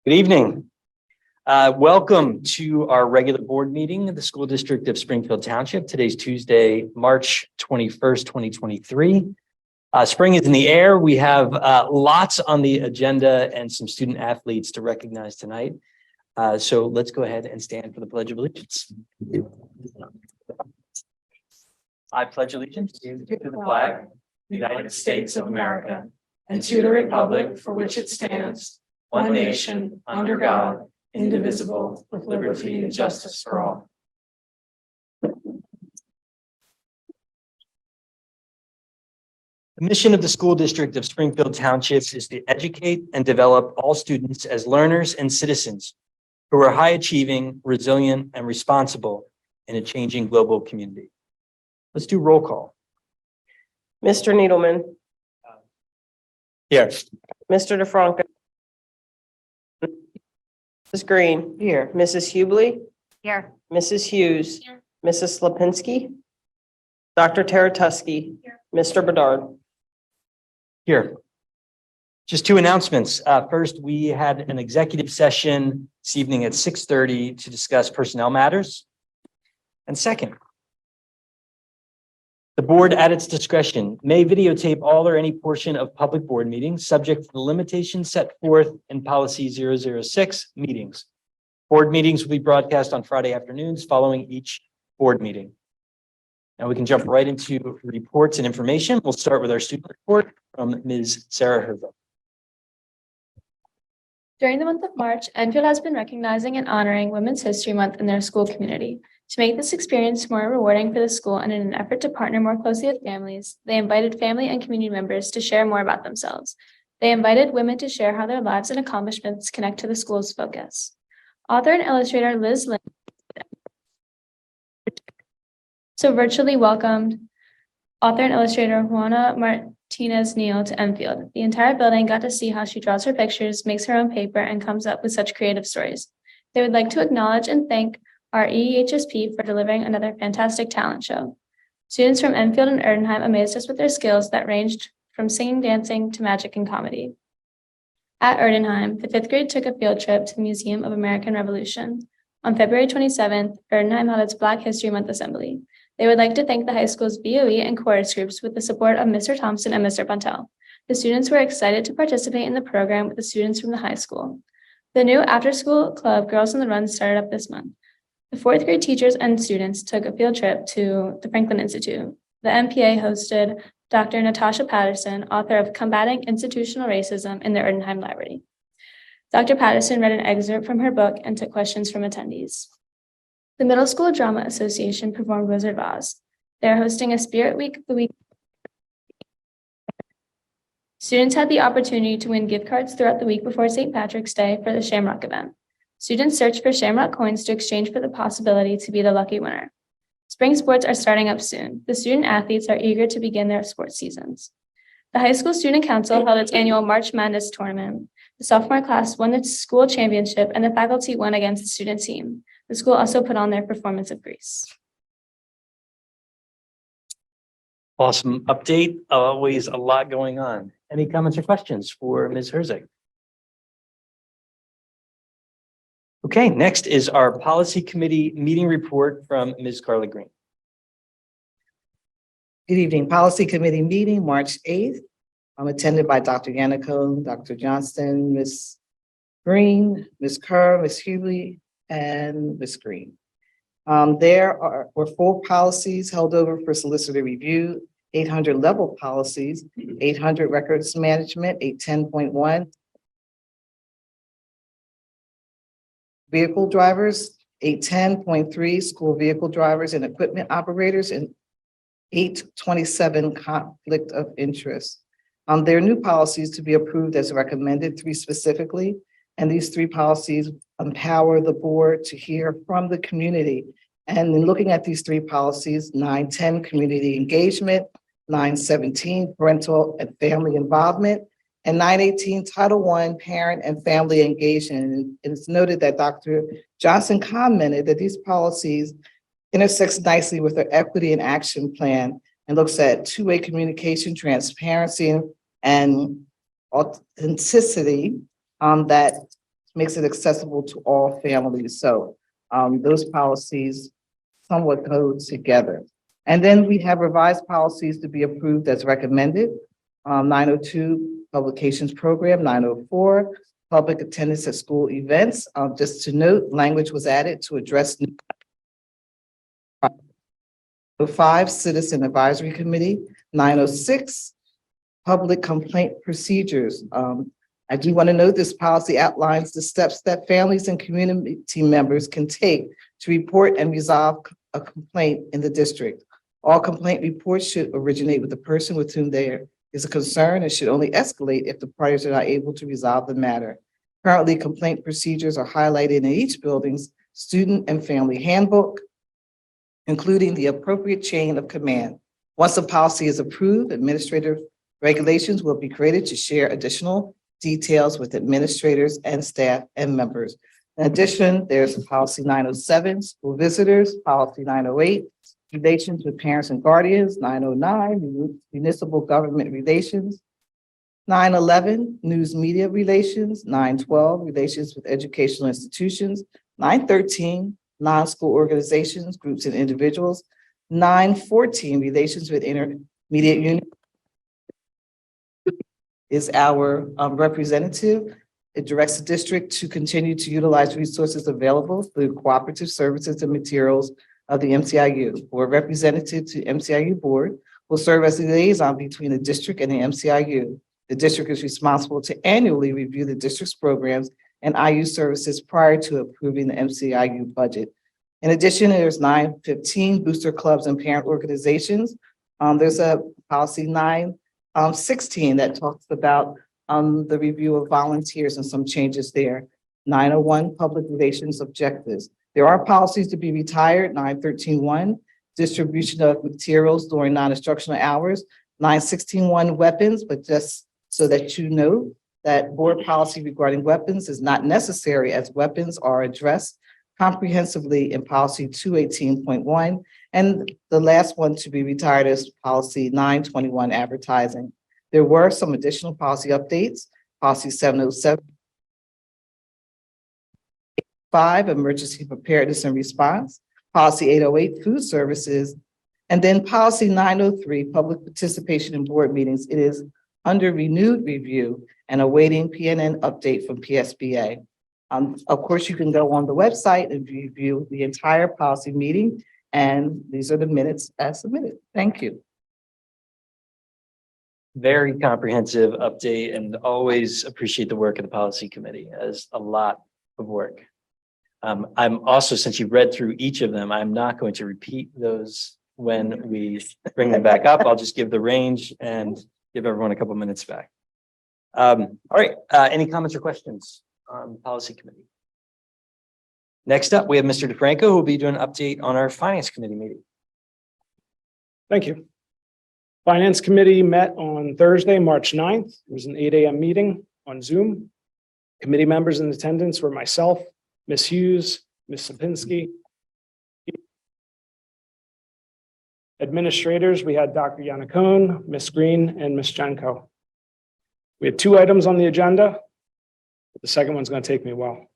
Good evening. Welcome to our regular board meeting of the School District of Springfield Township. Today's Tuesday, March 21st, 2023. Spring is in the air. We have lots on the agenda and some student athletes to recognize tonight. So let's go ahead and stand for the Pledge of Allegiance. I pledge allegiance to the flag of the United States of America and to the republic for which it stands, one nation, under God, indivisible, with liberty and justice for all. The mission of the School District of Springfield Township is to educate and develop all students as learners and citizens who are high achieving, resilient, and responsible in a changing global community. Let's do roll call. Mr. Needleman. Here. Mr. DeFranco. Mrs. Green. Here. Mrs. Hubley. Here. Mrs. Hughes. Here. Mrs. Slapinski. Dr. Taratusky. Here. Mr. Bedard. Here. Just two announcements. First, we had an executive session this evening at 6:30 to discuss personnel matters. And second, the board at its discretion may videotape all or any portion of public board meetings subject to the limitations set forth in policy 006 meetings. Board meetings will be broadcast on Friday afternoons following each board meeting. Now we can jump right into reports and information. We'll start with our student report from Ms. Sarah Herzog. During the month of March, Enfield has been recognizing and honoring Women's History Month in their school community. To make this experience more rewarding for the school and in an effort to partner more closely with families, they invited family and community members to share more about themselves. They invited women to share how their lives and accomplishments connect to the school's focus. Author and illustrator Liz Lynn virtually welcomed author and illustrator Juana Martinez Neal to Enfield. The entire building got to see how she draws her pictures, makes her own paper, and comes up with such creative stories. They would like to acknowledge and thank our EHSP for delivering another fantastic talent show. Students from Enfield and Erdenheim amazed us with their skills that ranged from singing, dancing to magic and comedy. At Erdenheim, the 5th grade took a field trip to the Museum of American Revolution. On February 27th, Erdenheim held its Black History Month Assembly. They would like to thank the high school's BOE and chorus groups with the support of Mr. Thompson and Mr. Puntel. The students were excited to participate in the program with the students from the high school. The new after-school club, Girls on the Run, started up this month. The 4th grade teachers and students took a field trip to the Franklin Institute. The MPA hosted Dr. Natasha Patterson, author of Combating Institutional Racism, in the Erdenheim Library. Dr. Patterson read an excerpt from her book and took questions from attendees. The Middle School Drama Association performed Wizard of Oz. They are hosting a Spirit Week the week. Students had the opportunity to win gift cards throughout the week before St. Patrick's Day for the Shamrock event. Students searched for Shamrock coins to exchange for the possibility to be the lucky winner. Spring sports are starting up soon. The student athletes are eager to begin their sports seasons. The High School Student Council held its annual March Madness tournament. The sophomore class won the school championship and the faculty won against the student team. The school also put on their performance of Grease. Awesome update. Always a lot going on. Any comments or questions for Ms. Herzog? Okay, next is our policy committee meeting report from Ms. Carla Green. Good evening. Policy Committee meeting, March 8th. I'm attended by Dr. Yannico, Dr. Johnston, Ms. Green, Ms. Kerr, Ms. Hubley, and Ms. Green. There were 4 policies held over for solicitor review, 800 level policies, 800 records management, 810.1. Vehicle drivers, 810.3 school vehicle drivers and equipment operators, and 827 conflict of interest. There are new policies to be approved as recommended, 3 specifically, and these 3 policies empower the board to hear from the community. And in looking at these 3 policies, 910 community engagement, 917 parental and family involvement, and 918 Title I parent and family engagement. And it's noted that Dr. Johnson commented that these policies intersects nicely with our equity and action plan and looks at two-way communication, transparency, and authenticity that makes it accessible to all families. So those policies somewhat go together. And then we have revised policies to be approved as recommended. 902, publications program, 904, public attendance at school events. Just to note, language was added to address 905, Citizen Advisory Committee, 906, public complaint procedures. I do want to note this policy outlines the steps that families and community members can take to report and resolve a complaint in the district. All complaint reports should originate with the person with whom there is a concern and should only escalate if the parties are not able to resolve the matter. Currently, complaint procedures are highlighted in each building's student and family handbook, including the appropriate chain of command. Once the policy is approved, administrative regulations will be created to share additional details with administrators and staff and members. In addition, there's policy 907, school visitors, policy 908, relations with parents and guardians, 909, municipal government relations, 911, news media relations, 912, relations with educational institutions, 913, non-school organizations, groups and individuals, 914, relations with intermediate units is our representative. It directs the district to continue to utilize resources available through cooperative services and materials of the MCIU. Or representative to MCIU board will serve as the liaison between the district and the MCIU. The district is responsible to annually review the district's programs and IU services prior to approving the MCIU budget. In addition, there's 915 booster clubs and parent organizations. There's a policy 916 that talks about the review of volunteers and some changes there. 901 public relations objectives. There are policies to be retired. 913.1 distribution of materials during non-instructional hours. 916.1 weapons, but just so that you know that board policy regarding weapons is not necessary as weapons are addressed comprehensively in policy 218.1. And the last one to be retired is policy 921 advertising. There were some additional policy updates. Policy 707. 5, emergency preparedness and response. Policy 808, food services. And then policy 903, public participation in board meetings. It is under renewed review and awaiting PNN update from PSBA. Of course, you can go on the website and review the entire policy meeting, and these are the minutes as submitted. Thank you. Very comprehensive update, and always appreciate the work of the policy committee as a lot of work. I'm also, since you've read through each of them, I'm not going to repeat those when we bring them back up. I'll just give the range and give everyone a couple minutes back. All right, any comments or questions on the policy committee? Next up, we have Mr. DeFranco, who will be doing an update on our finance committee meeting. Thank you. Finance committee met on Thursday, March 9th. It was an 8 a.m. meeting on Zoom. Committee members in attendance were myself, Ms. Hughes, Ms. Sapinski. Administrators, we had Dr. Yannicone, Ms. Green, and Ms. Jenko. We had 2 items on the agenda, but the second one's going to take me a while.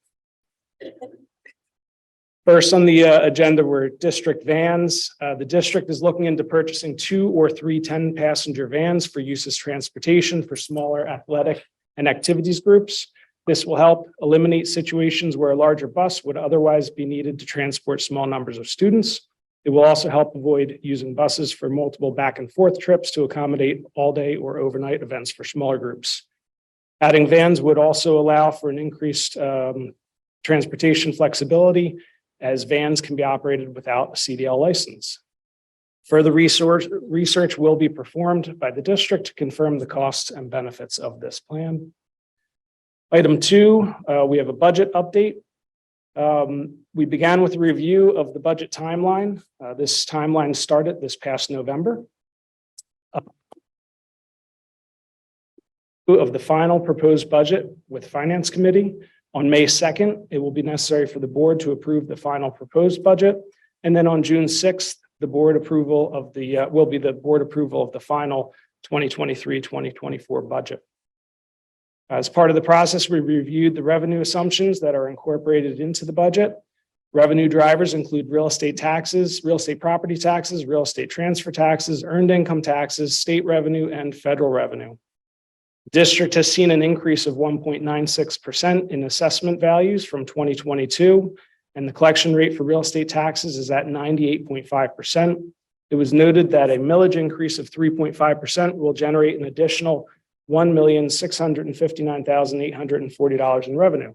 First on the agenda were district vans. The district is looking into purchasing 2 or 3 10-passenger vans for use as transportation for smaller athletic and activities groups. This will help eliminate situations where a larger bus would otherwise be needed to transport small numbers of students. It will also help avoid using buses for multiple back and forth trips to accommodate all-day or overnight events for smaller groups. Adding vans would also allow for an increased transportation flexibility, as vans can be operated without a CDL license. Further research will be performed by the district to confirm the costs and benefits of this plan. Item 2, we have a budget update. We began with a review of the budget timeline. This timeline started this past November. Of the final proposed budget with Finance Committee. On May 2nd, it will be necessary for the board to approve the final proposed budget. And then on June 6th, the board approval of the will be the board approval of the final 2023-2024 budget. As part of the process, we reviewed the revenue assumptions that are incorporated into the budget. Revenue drivers include real estate taxes, real estate property taxes, real estate transfer taxes, earned income taxes, state revenue, and federal revenue. District has seen an increase of 1.96% in assessment values from 2022, and the collection rate for real estate taxes is at 98.5%. It was noted that a millage increase of 3.5% will generate an additional $1,659,840 in revenue.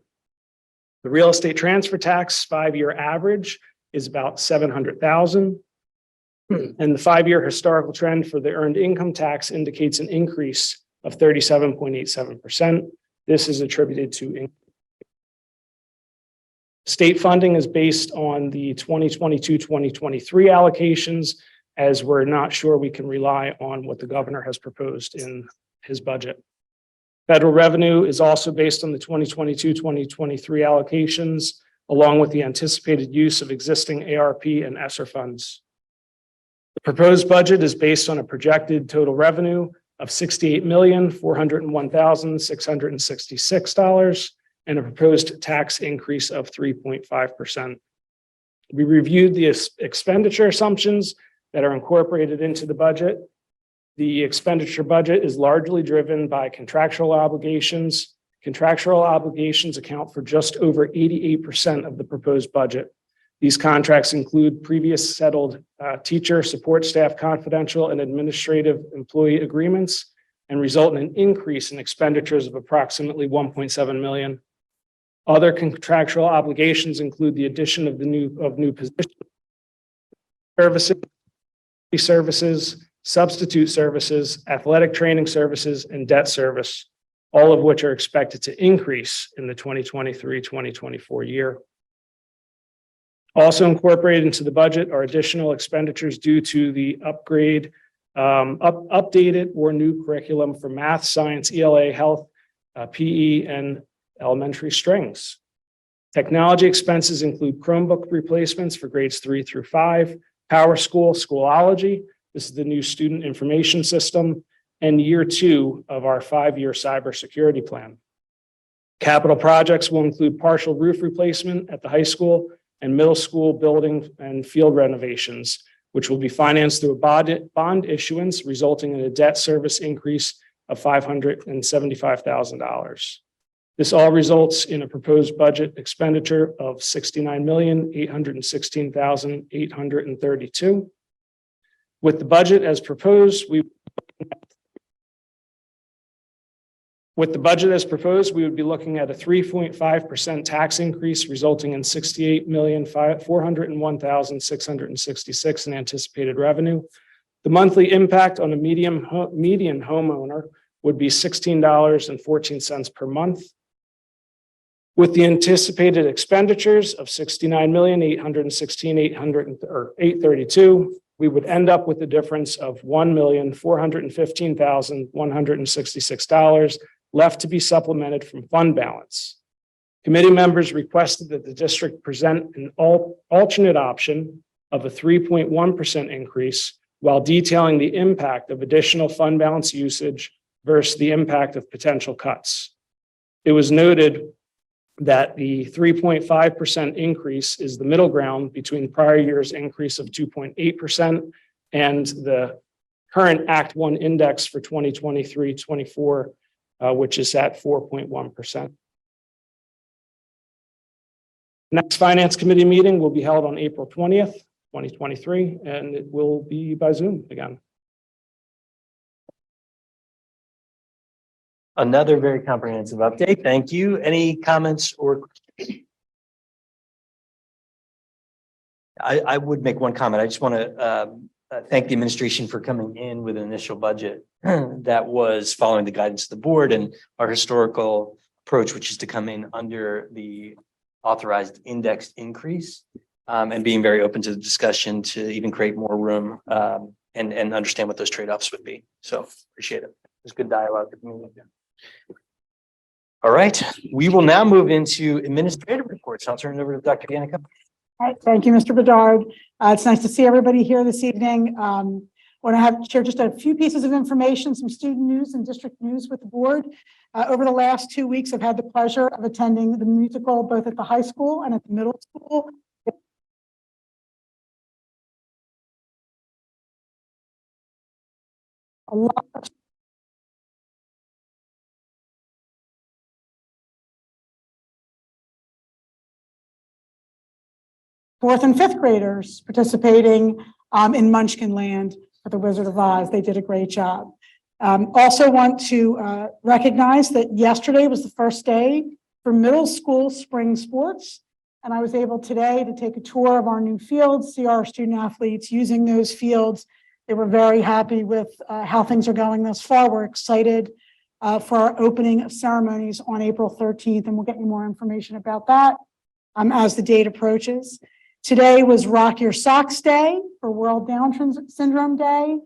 The real estate transfer tax 5-year average is about $700,000. And the 5-year historical trend for the earned income tax indicates an increase of 37.87%. This is attributed to state funding is based on the 2022-2023 allocations, as we're not sure we can rely on what the governor has proposed in his budget. Federal revenue is also based on the 2022-2023 allocations, along with the anticipated use of existing ARP and ESSER funds. The proposed budget is based on a projected total revenue of $68,401,666 and a proposed tax increase of 3.5%. We reviewed the expenditure assumptions that are incorporated into the budget. The expenditure budget is largely driven by contractual obligations. Contractual obligations account for just over 88% of the proposed budget. These contracts include previous settled teacher, support staff, confidential, and administrative employee agreements, and result in an increase in expenditures of approximately $1.7 million. Other contractual obligations include the addition of new positions, services, substitute services, athletic training services, and debt service, all of which are expected to increase in the 2023-2024 year. Also incorporated into the budget are additional expenditures due to the updated or new curriculum for math, science, ELA, health, PE, and elementary strings. Technology expenses include Chromebook replacements for grades 3 through 5, Power School, Schoology. This is the new student information system, and year 2 of our 5-year cybersecurity plan. Capital projects will include partial roof replacement at the high school and middle school building and field renovations, which will be financed through a bond issuance, resulting in a debt service increase of $575,000. This all results in a proposed budget expenditure of $69,816,832. With the budget as proposed, we would be looking at a 3.5% tax increase, resulting in $68,401,666 in anticipated revenue. The monthly impact on a median homeowner would be $16.14 per month. With the anticipated expenditures of $69,816,832, we would end up with a difference of $1,415,166 left to be supplemented from fund balance. Committee members requested that the district present an alternate option of a 3.1% increase while detailing the impact of additional fund balance usage versus the impact of potential cuts. It was noted that the 3.5% increase is the middle ground between prior year's increase of 2.8% and the current Act 1 index for 2023-24, which is at 4.1%. Next Finance Committee meeting will be held on April 20th, 2023, and it will be by Zoom again. Another very comprehensive update. Thank you. Any comments or? I would make one comment. I just want to thank the administration for coming in with an initial budget that was following the guidance of the board and our historical approach, which is to come in under the authorized indexed increase, and being very open to the discussion to even create more room and understand what those trade-offs would be. So appreciate it. There's good dialogue with me. All right, we will now move into administrative reports. I'll turn it over to Dr. Danica. All right, thank you, Mr. Bedard. It's nice to see everybody here this evening. want to share just a few pieces of information, some student news and district news with the board. Over the last 2 weeks, I've had the pleasure of attending the musical both at the high school and at the middle school. A lot of fourth and fifth graders participating in Munchkin Land at the Wizard of Oz. They did a great job. Also want to recognize that yesterday was the first day for middle school spring sports. And I was able today to take a tour of our new fields, see our student athletes using those fields. They were very happy with how things are going thus far. We're excited for our opening of ceremonies on April 13th, and we'll get you more information about that as the date approaches. Today was Rock Your Socks Day for World Down Syndrome Day.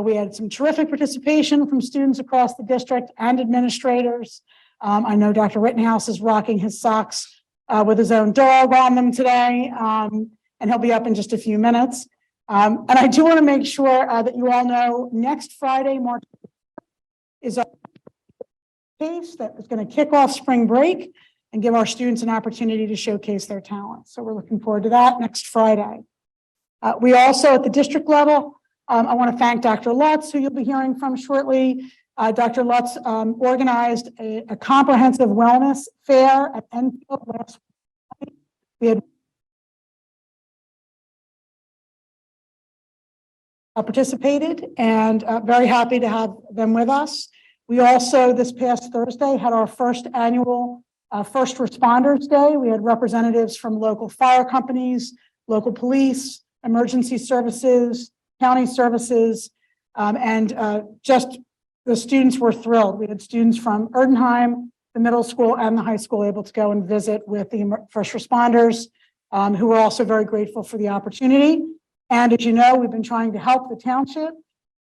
We had some terrific participation from students across the district and administrators. I know Dr. Rittenhouse is rocking his socks with his own dog on them today, and he'll be up in just a few minutes. And I do want to make sure that you all know next Friday, March is our case that is going to kick off spring break and give our students an opportunity to showcase their talents. So we're looking forward to that next Friday. We also at the district level, I want to thank Dr. Lutz, who you'll be hearing from shortly. Dr. Lutz organized a comprehensive wellness fair at Enfield last week. We had participated and very happy to have them with us. We also, this past Thursday, had our first annual First Responders Day. We had representatives from local fire companies, local police, emergency services, county services, and just the students were thrilled. We had students from Erdenheim, the middle school and the high school able to go and visit with the first responders, who were also very grateful for the opportunity. And as you know, we've been trying to help the township,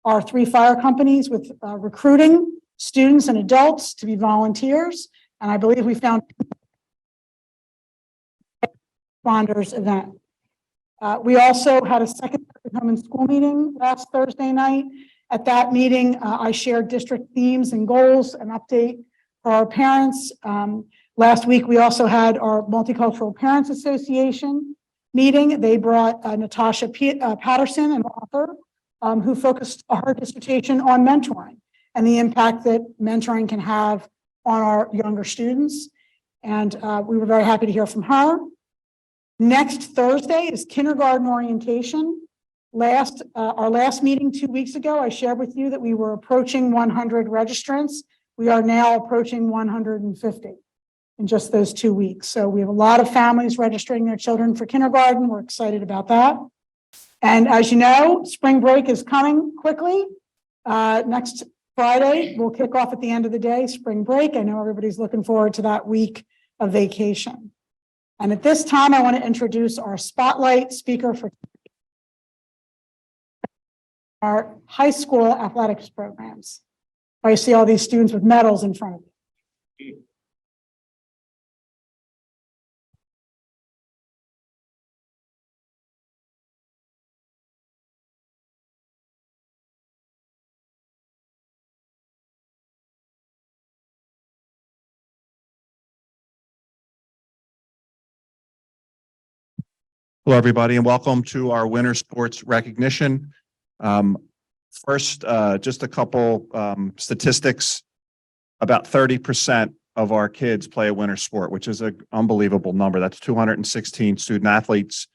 our 3 fire companies, with recruiting students and adults to be volunteers. And I believe we found responders event. We also had a second home and school meeting last Thursday night. At that meeting, I shared district themes and goals, an update for our parents. Last week, we also had our Multicultural Parents Association meeting. They brought Natasha Patterson, an author, who focused her dissertation on mentoring and the impact that mentoring can have on our younger students. And we were very happy to hear from her. Next Thursday is kindergarten orientation. Our last meeting 2 weeks ago, I shared with you that we were approaching 100 registrants. We are now approaching 150 in just those 2 weeks. So we have a lot of families registering their children for kindergarten. We're excited about that. And as you know, spring break is coming quickly. Next Friday, we'll kick off at the end of the day, spring break. I know everybody's looking forward to that week of vacation. And at this time, I want to introduce our spotlight speaker for our high school athletics programs. I see all these students with medals in front of you. Hello, everybody, and welcome to our winter sports recognition. First, just a couple statistics. About 30% of our kids play a winter sport, which is an unbelievable number. That's 216 student athletes.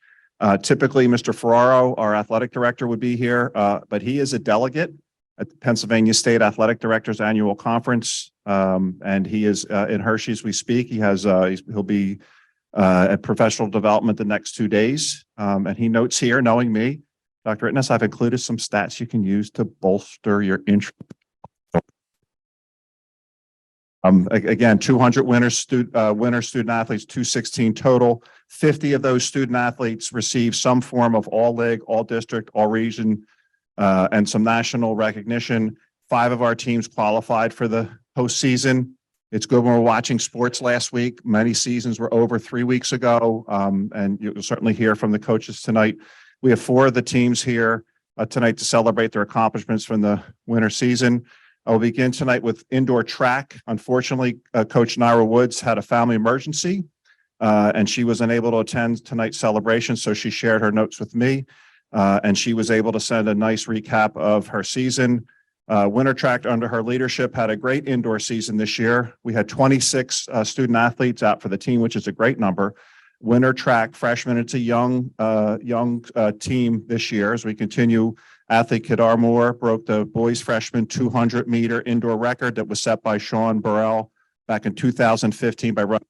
Typically, Mr. Ferraro, our athletic director, would be here, but he is a delegate at the Pennsylvania State Athletic Directors Annual Conference, and he is in Hershey as we speak. He'll be at professional development the next 2 days. And he notes here, knowing me, Dr. Rittenhouse, I've included some stats you can use to bolster your interest. Again, 200 winter student athletes, 216 total. 50 of those student athletes receive some form of all league, all district, all region, and some national recognition. 5 of our teams qualified for the postseason. It's good when we're watching sports last week. Many seasons were over 3 weeks ago, and you'll certainly hear from the coaches tonight. We have 4 of the teams here tonight to celebrate their accomplishments from the winter season. I will begin tonight with indoor track. Unfortunately, Coach Naira Woods had a family emergency, and she was unable to attend tonight's celebration, so she shared her notes with me, and she was able to send a nice recap of her season. Winter track under her leadership had a great indoor season this year. We had 26 student athletes out for the team, which is a great number. Winter track freshmen, it's a young team this year as we continue. Athlete Kadar Moore broke the boys freshman 200-meter indoor record that was set by Sean Burrell back in 2015 by running.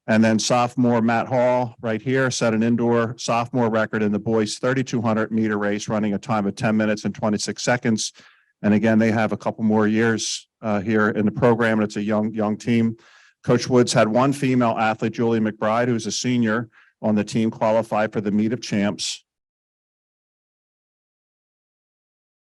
And then sophomore Matt Hall right here set an indoor sophomore record in the boys 3,200-meter race, running a time of 10 minutes and 26 seconds. And again, they have a couple more years here in the program, and it's a young team. Coach Woods had one female athlete, Julie McBride, who's a senior on the team, qualified for the Meet of Champs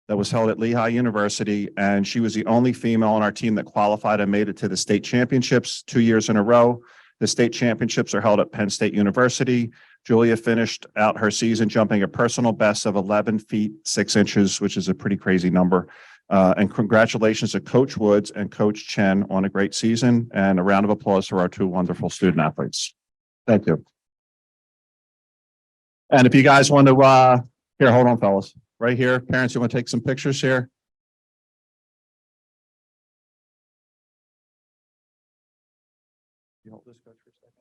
that was held at Lehigh University, and she was the only female on our team that qualified and made it to the state championships 2 years in a row. The state championships are held at Penn State University. Julia finished out her season jumping a personal best of 11 feet 6 inches, which is a pretty crazy number. And congratulations to Coach Woods and Coach Chen on a great season, and a round of applause for our two wonderful student athletes. Thank you. And if you guys want to, here, hold on, fellas. Right here, parents, you want to take some pictures here? You hold this, Coach, for a second.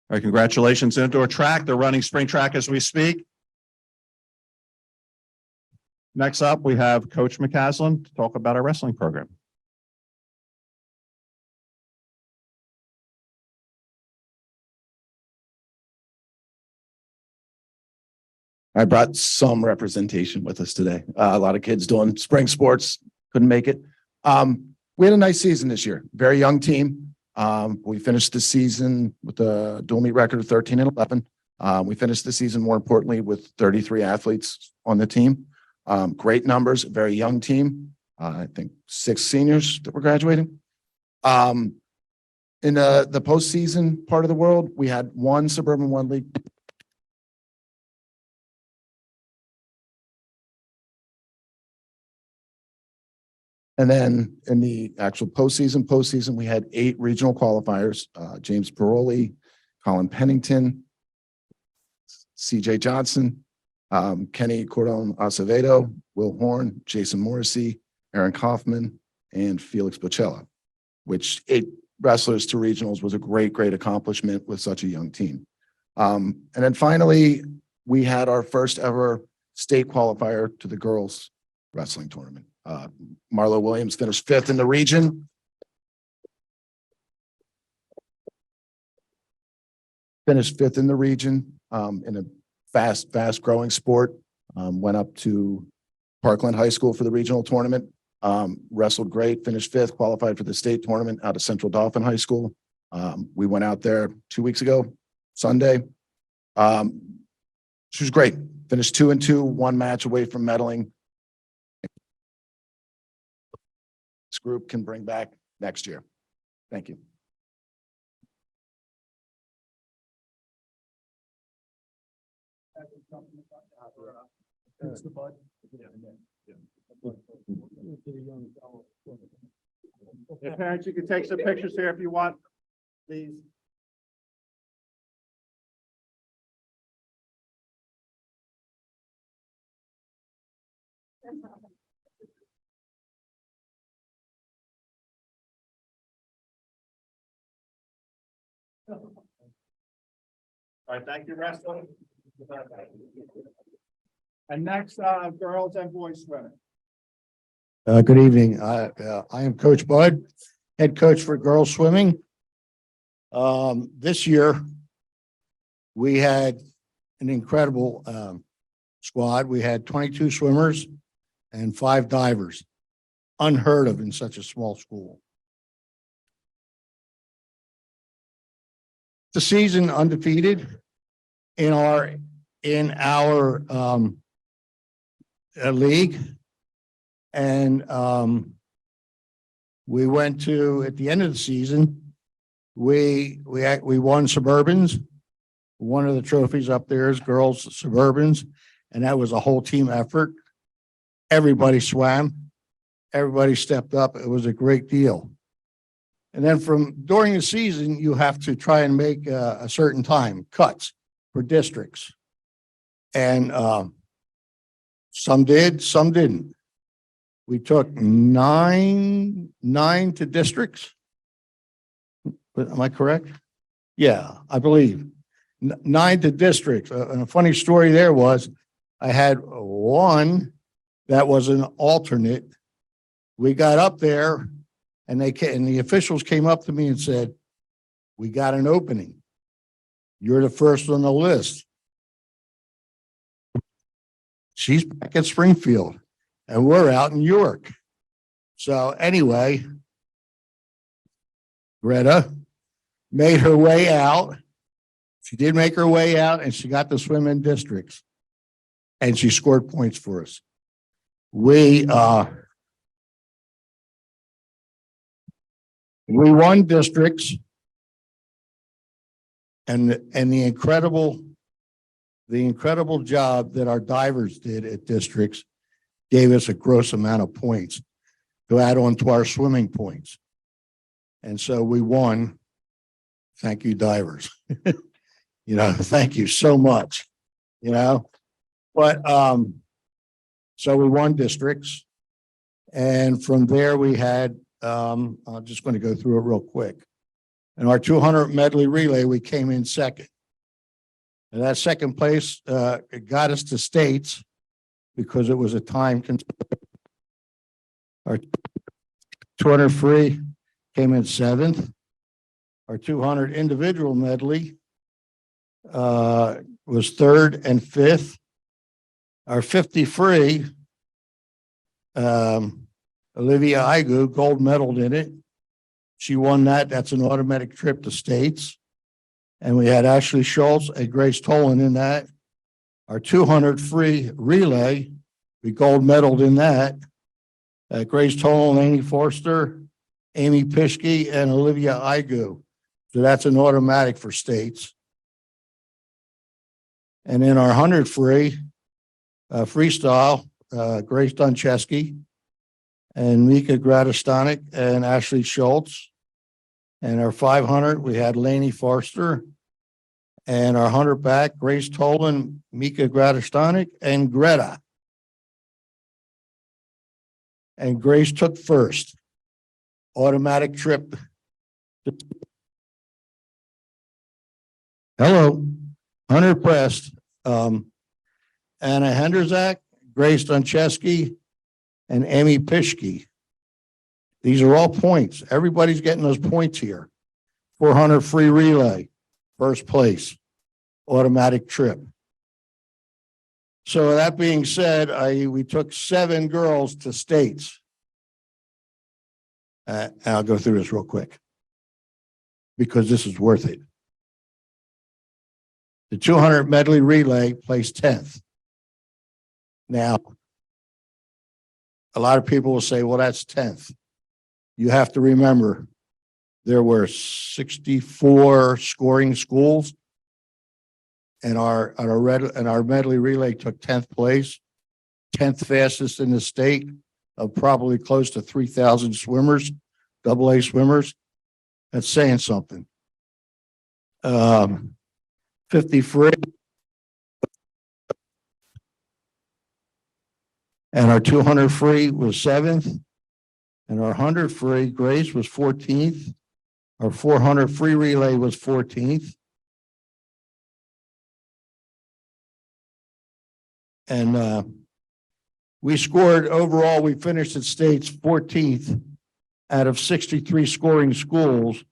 All right, congratulations, indoor track. They're running spring track as we speak. Next up, we have Coach McCaslin to talk about our wrestling program. I brought some representation with us today. A lot of kids doing spring sports, couldn't make it. We had a nice season this year, very young team. We finished the season with a dual meet record of 13 and 11. We finished the season, more importantly, with 33 athletes on the team. Great numbers, very young team. I think 6 seniors that were graduating. In the postseason part of the world, we had 1 Suburban 1 League. And then in the actual postseason, we had 8 regional qualifiers, James Paroli, Colin Pennington, CJ Johnson, Kenny Cordon Acevedo, Will Horn, Jason Morrissey, Aaron Kaufman, and Felix Bocella, which 8 wrestlers to regionals was a great accomplishment with such a young team. And then finally, we had our first ever state qualifier to the girls wrestling tournament. Marlo Williams finished 5th in the region. Finished 5th in the region in a fast growing sport. Went up to Parkland High School for the regional tournament. Wrestled great, finished 5th, qualified for the state tournament out of Central Dauphin High School. We went out there 2 weeks ago, Sunday. She was great. Finished 2-2, 1 match away from medaling. This group can bring back next year. Thank you. Yeah, parents, you can take some pictures here if you want, please. All right, thank you, wrestling. And next, girls and boys swimming. Good evening. I am Coach Bud, head coach for girls swimming. This year, we had an incredible squad. We had 22 swimmers and 5 divers, unheard of in such a small school. the season undefeated in our league. And we went to, at the end of the season, we won Suburbans. One of the trophies up there is girls Suburbans, and that was a whole team effort. Everybody swam, everybody stepped up. It was a great deal. And then during the season, you have to try and make a certain time cuts for districts. And some did, some didn't. We took nine to districts. Am I correct? Yeah, I believe. 9 to districts. And a funny story there was, I had one that was an alternate. We got up there and the officials came up to me and said, "We got an opening. You're the first on the list." She's back at Springfield and we're out in York. So anyway, Greta made her way out. She did make her way out and she got to swim in districts and she scored points for us. We won districts and the incredible job that our divers did at districts gave us a gross amount of points to add on to our swimming points. And so we won. Thank you, divers. Thank you so much, but, so we won districts. And from there we had, I'm just going to go through it real quick. In our 200 medley relay, we came in second. And that second place, got us to states because it was a time. Our 200 free came in seventh. Our 200 individual medley was third and fifth. Our 50 free, Olivia Igu gold medaled in it. She won that. That's an automatic trip to states. And we had Ashley Schultz and Grace Tolan in that. Our 200 free relay, we gold medaled in that. Grace Tolan, Laney Forster, Amy Pischke, and Olivia Igu. So that's an automatic for states. And in our 100 free, freestyle, Grace Duncheski and Mika Gradastanik and Ashley Schultz. And our 500, we had Laney Forster. And our 100 back, Grace Tolan, Mika Gradastanik, and Greta. And Grace took first. Automatic trip. Hello, 100 breast. Anna Henderzak, Grace Duncheski, and Amy Pischke. These are all points. Everybody's getting those points here. 400 free relay, first place, automatic trip. So that being said, we took 7 girls to states. I'll go through this real quick because this is worth it. The 200 medley relay placed 10th. Now, a lot of people will say, well, that's 10th. You have to remember there were 64 scoring schools and our medley relay took 10th place, 10th fastest in the state of probably close to 3,000 swimmers, AA swimmers. That's saying something. 50 free. And our 200 free was 7th. And our 100 free, Grace, was 14th. Our 400 free relay was 14th. And we scored overall, we finished at states 14th out of 63 scoring schools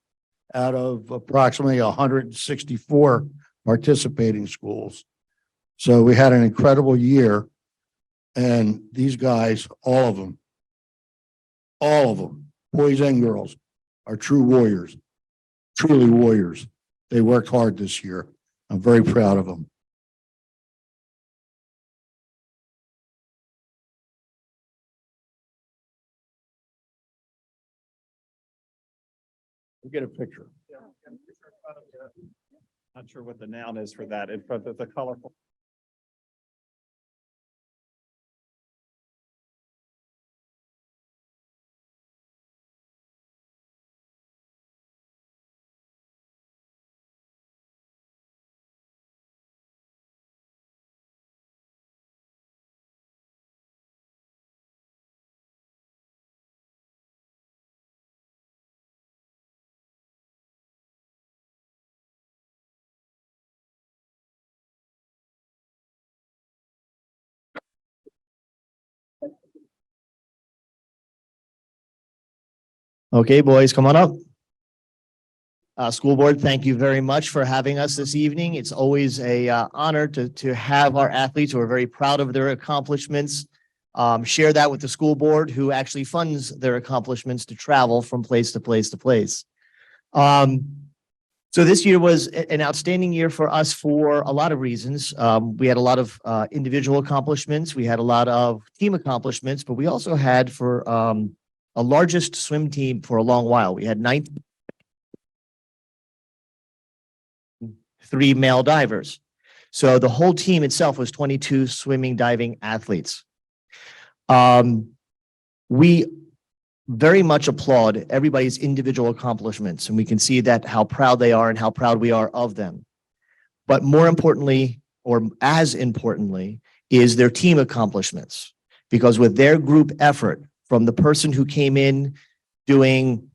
out of approximately 164 participating schools. So we had an incredible year. And these guys, all of them, boys and girls, are true warriors, truly warriors. They worked hard this year. I'm very proud of them. We'll get a picture. Not sure what the noun is for that, in front of the colorful. Okay, boys, come on up. School board, thank you very much for having us this evening. It's always a honor to have our athletes who are very proud of their accomplishments. Share that with the school board who actually funds their accomplishments to travel from place to place to place. So this year was an outstanding year for us for a lot of reasons. We had a lot of individual accomplishments. We had a lot of team accomplishments, but we also had for a largest swim team for a long while. We had 3 male divers. So the whole team itself was 22 swimming, diving athletes. We very much applaud everybody's individual accomplishments, and we can see that how proud they are and how proud we are of them. But more importantly, or as importantly, is their team accomplishments, because with their group effort, from the person who came in doing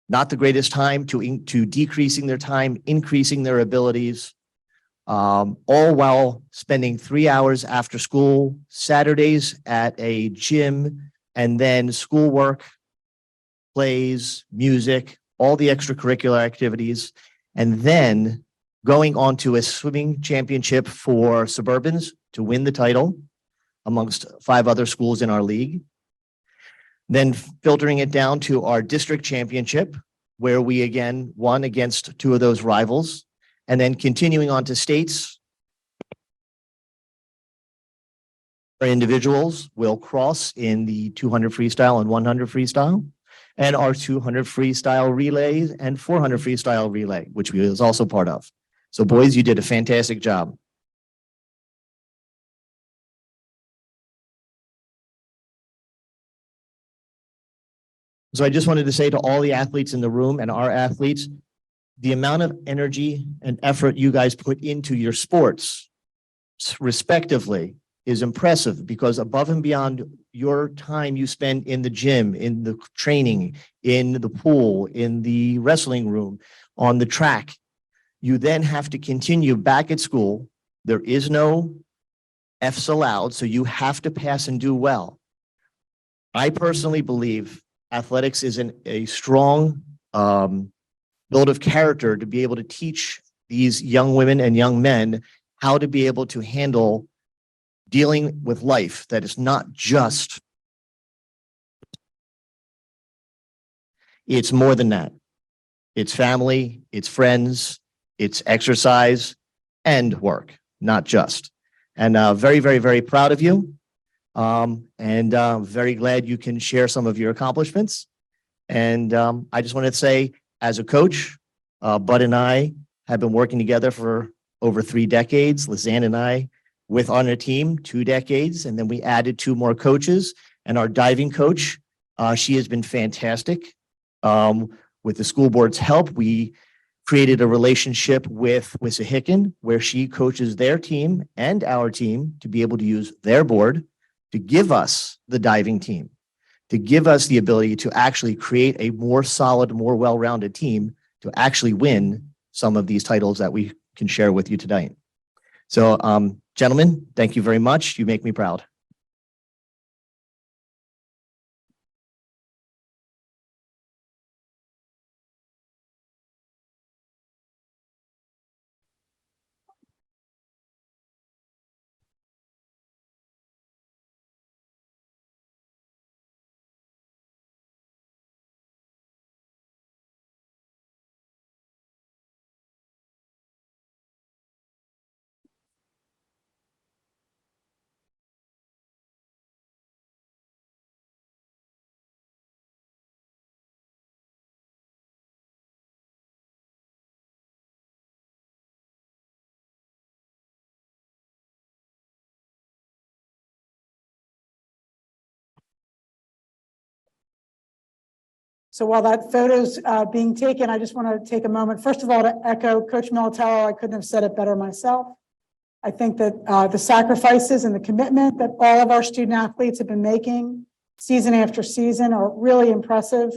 not the greatest time to decreasing their time, increasing their abilities, all while spending 3 hours after school, Saturdays at a gym, and then schoolwork, plays, music, all the extracurricular activities, and then going on to a swimming championship for Suburbans to win the title amongst 5 other schools in our league. Then filtering it down to our district championship, where we again won against 2 of those rivals, and then continuing on to states. Our individuals will cross in the 200 freestyle and 100 freestyle, and our 200 freestyle relays and 400 freestyle relay, which we was also part of. So boys, you did a fantastic job. So I just wanted to say to all the athletes in the room and our athletes, the amount of energy and effort you guys put into your sports, respectively, is impressive, because above and beyond your time you spend in the gym, in the training, in the pool, in the wrestling room, on the track, you then have to continue back at school. There is no F's allowed, so you have to pass and do well. I personally believe athletics is a strong build of character to be able to teach these young women and young men how to be able to handle dealing with life that is not just, it's more than that. It's family, it's friends, it's exercise and work, not just. And very, very, very proud of you. And very glad you can share some of your accomplishments. And I just wanted to say, as a coach, Bud and I have been working together for over 3 decades. Lizanne and I on our team, 2 decades. And then we added 2 more coaches, and our diving coach, she has been fantastic. With the school board's help, we created a relationship with Wissahickon, where she coaches their team and our team to be able to use their board to give us the diving team, to give us the ability to actually create a more solid, more well-rounded team to actually win some of these titles that we can share with you tonight. So, gentlemen, thank you very much. You make me proud. So while that photo's being taken, I just want to take a moment, first of all, to echo Coach Militello. I couldn't have said it better myself. I think that the sacrifices and the commitment that all of our student athletes have been making season after season are really impressive.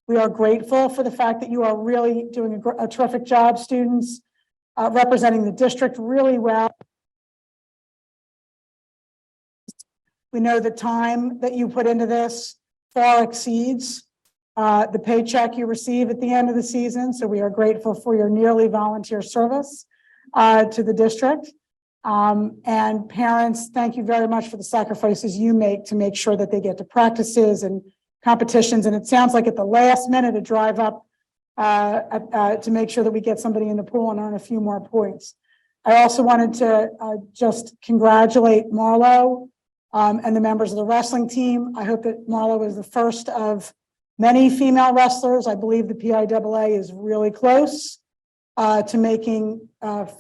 We are grateful for the fact that you are really doing a terrific job, students, representing the district really well. We know the time that you put into this far exceeds the paycheck you receive at the end of the season. So we are grateful for your nearly volunteer service to the district. And parents, thank you very much for the sacrifices you make to make sure that they get to practices and competitions. And it sounds like at the last minute to drive up to make sure that we get somebody in the pool and earn a few more points. I also wanted to just congratulate Marlo and the members of the wrestling team. I hope that Marlo is the first of many female wrestlers. I believe the PIAA is really close to making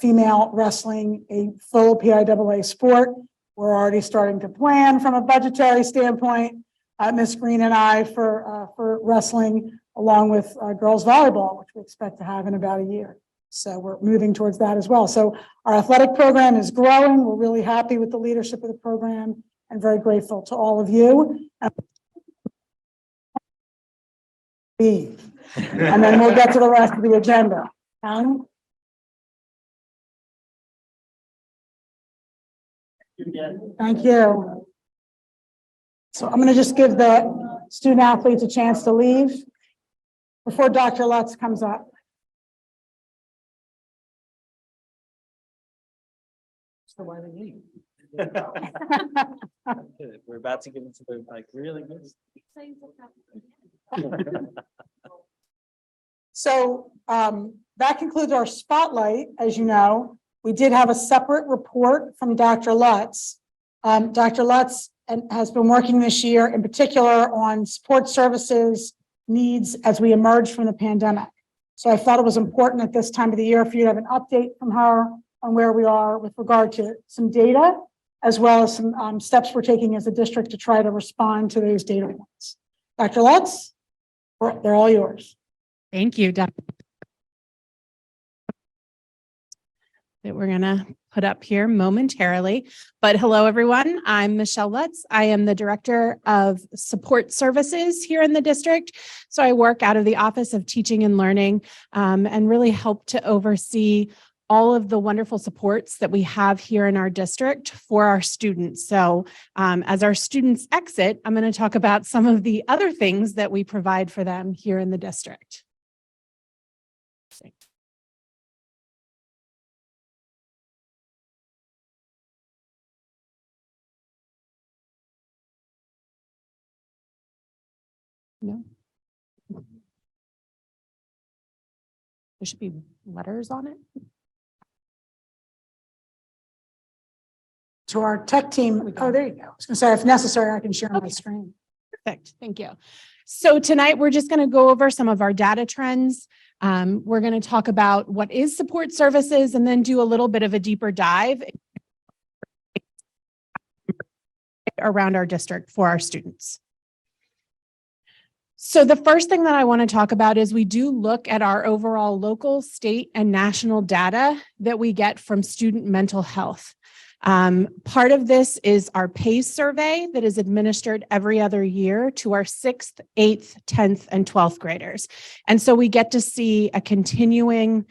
female wrestling a full PIAA sport. We're already starting to plan from a budgetary standpoint, Ms. Green and I, for wrestling, along with girls volleyball, which we expect to have in about a year. So we're moving towards that as well. So our athletic program is growing. We're really happy with the leadership of the program and very grateful to all of you. And then we'll get to the rest of the agenda. Thank you. So I'm going to just give the student athletes a chance to leave before Dr. Lutz comes up. So why they leave? We're about to get into the really good. So that concludes our spotlight. As you know, we did have a separate report from Dr. Lutz. Dr. Lutz has been working this year in particular on support services needs as we emerge from the pandemic. So I thought it was important at this time of the year for you to have an update from her on where we are with regard to some data, as well as some steps we're taking as a district to try to respond to those data points. Dr. Lutz, they're all yours. Thank you, Dr. That we're going to put up here momentarily. But hello, everyone. I'm Michelle Lutz. I am the Director of Support Services here in the district. So I work out of the Office of Teaching and Learning and really help to oversee all of the wonderful supports that we have here in our district for our students. So as our students exit, I'm going to talk about some of the other things that we provide for them here in the district. No. There should be letters on it. To our tech team. Oh, there you go. I was going to say, if necessary, I can share my screen. Perfect. Thank you. So tonight we're just going to go over some of our data trends. We're going to talk about what is support services and then do a little bit of a deeper dive around our district for our students. So the first thing that I want to talk about is we do look at our overall local, state, and national data that we get from student mental health. Part of this is our PACE survey that is administered every other year to our 6th, 8th, 10th, and 12th graders. And so we get to see a continuing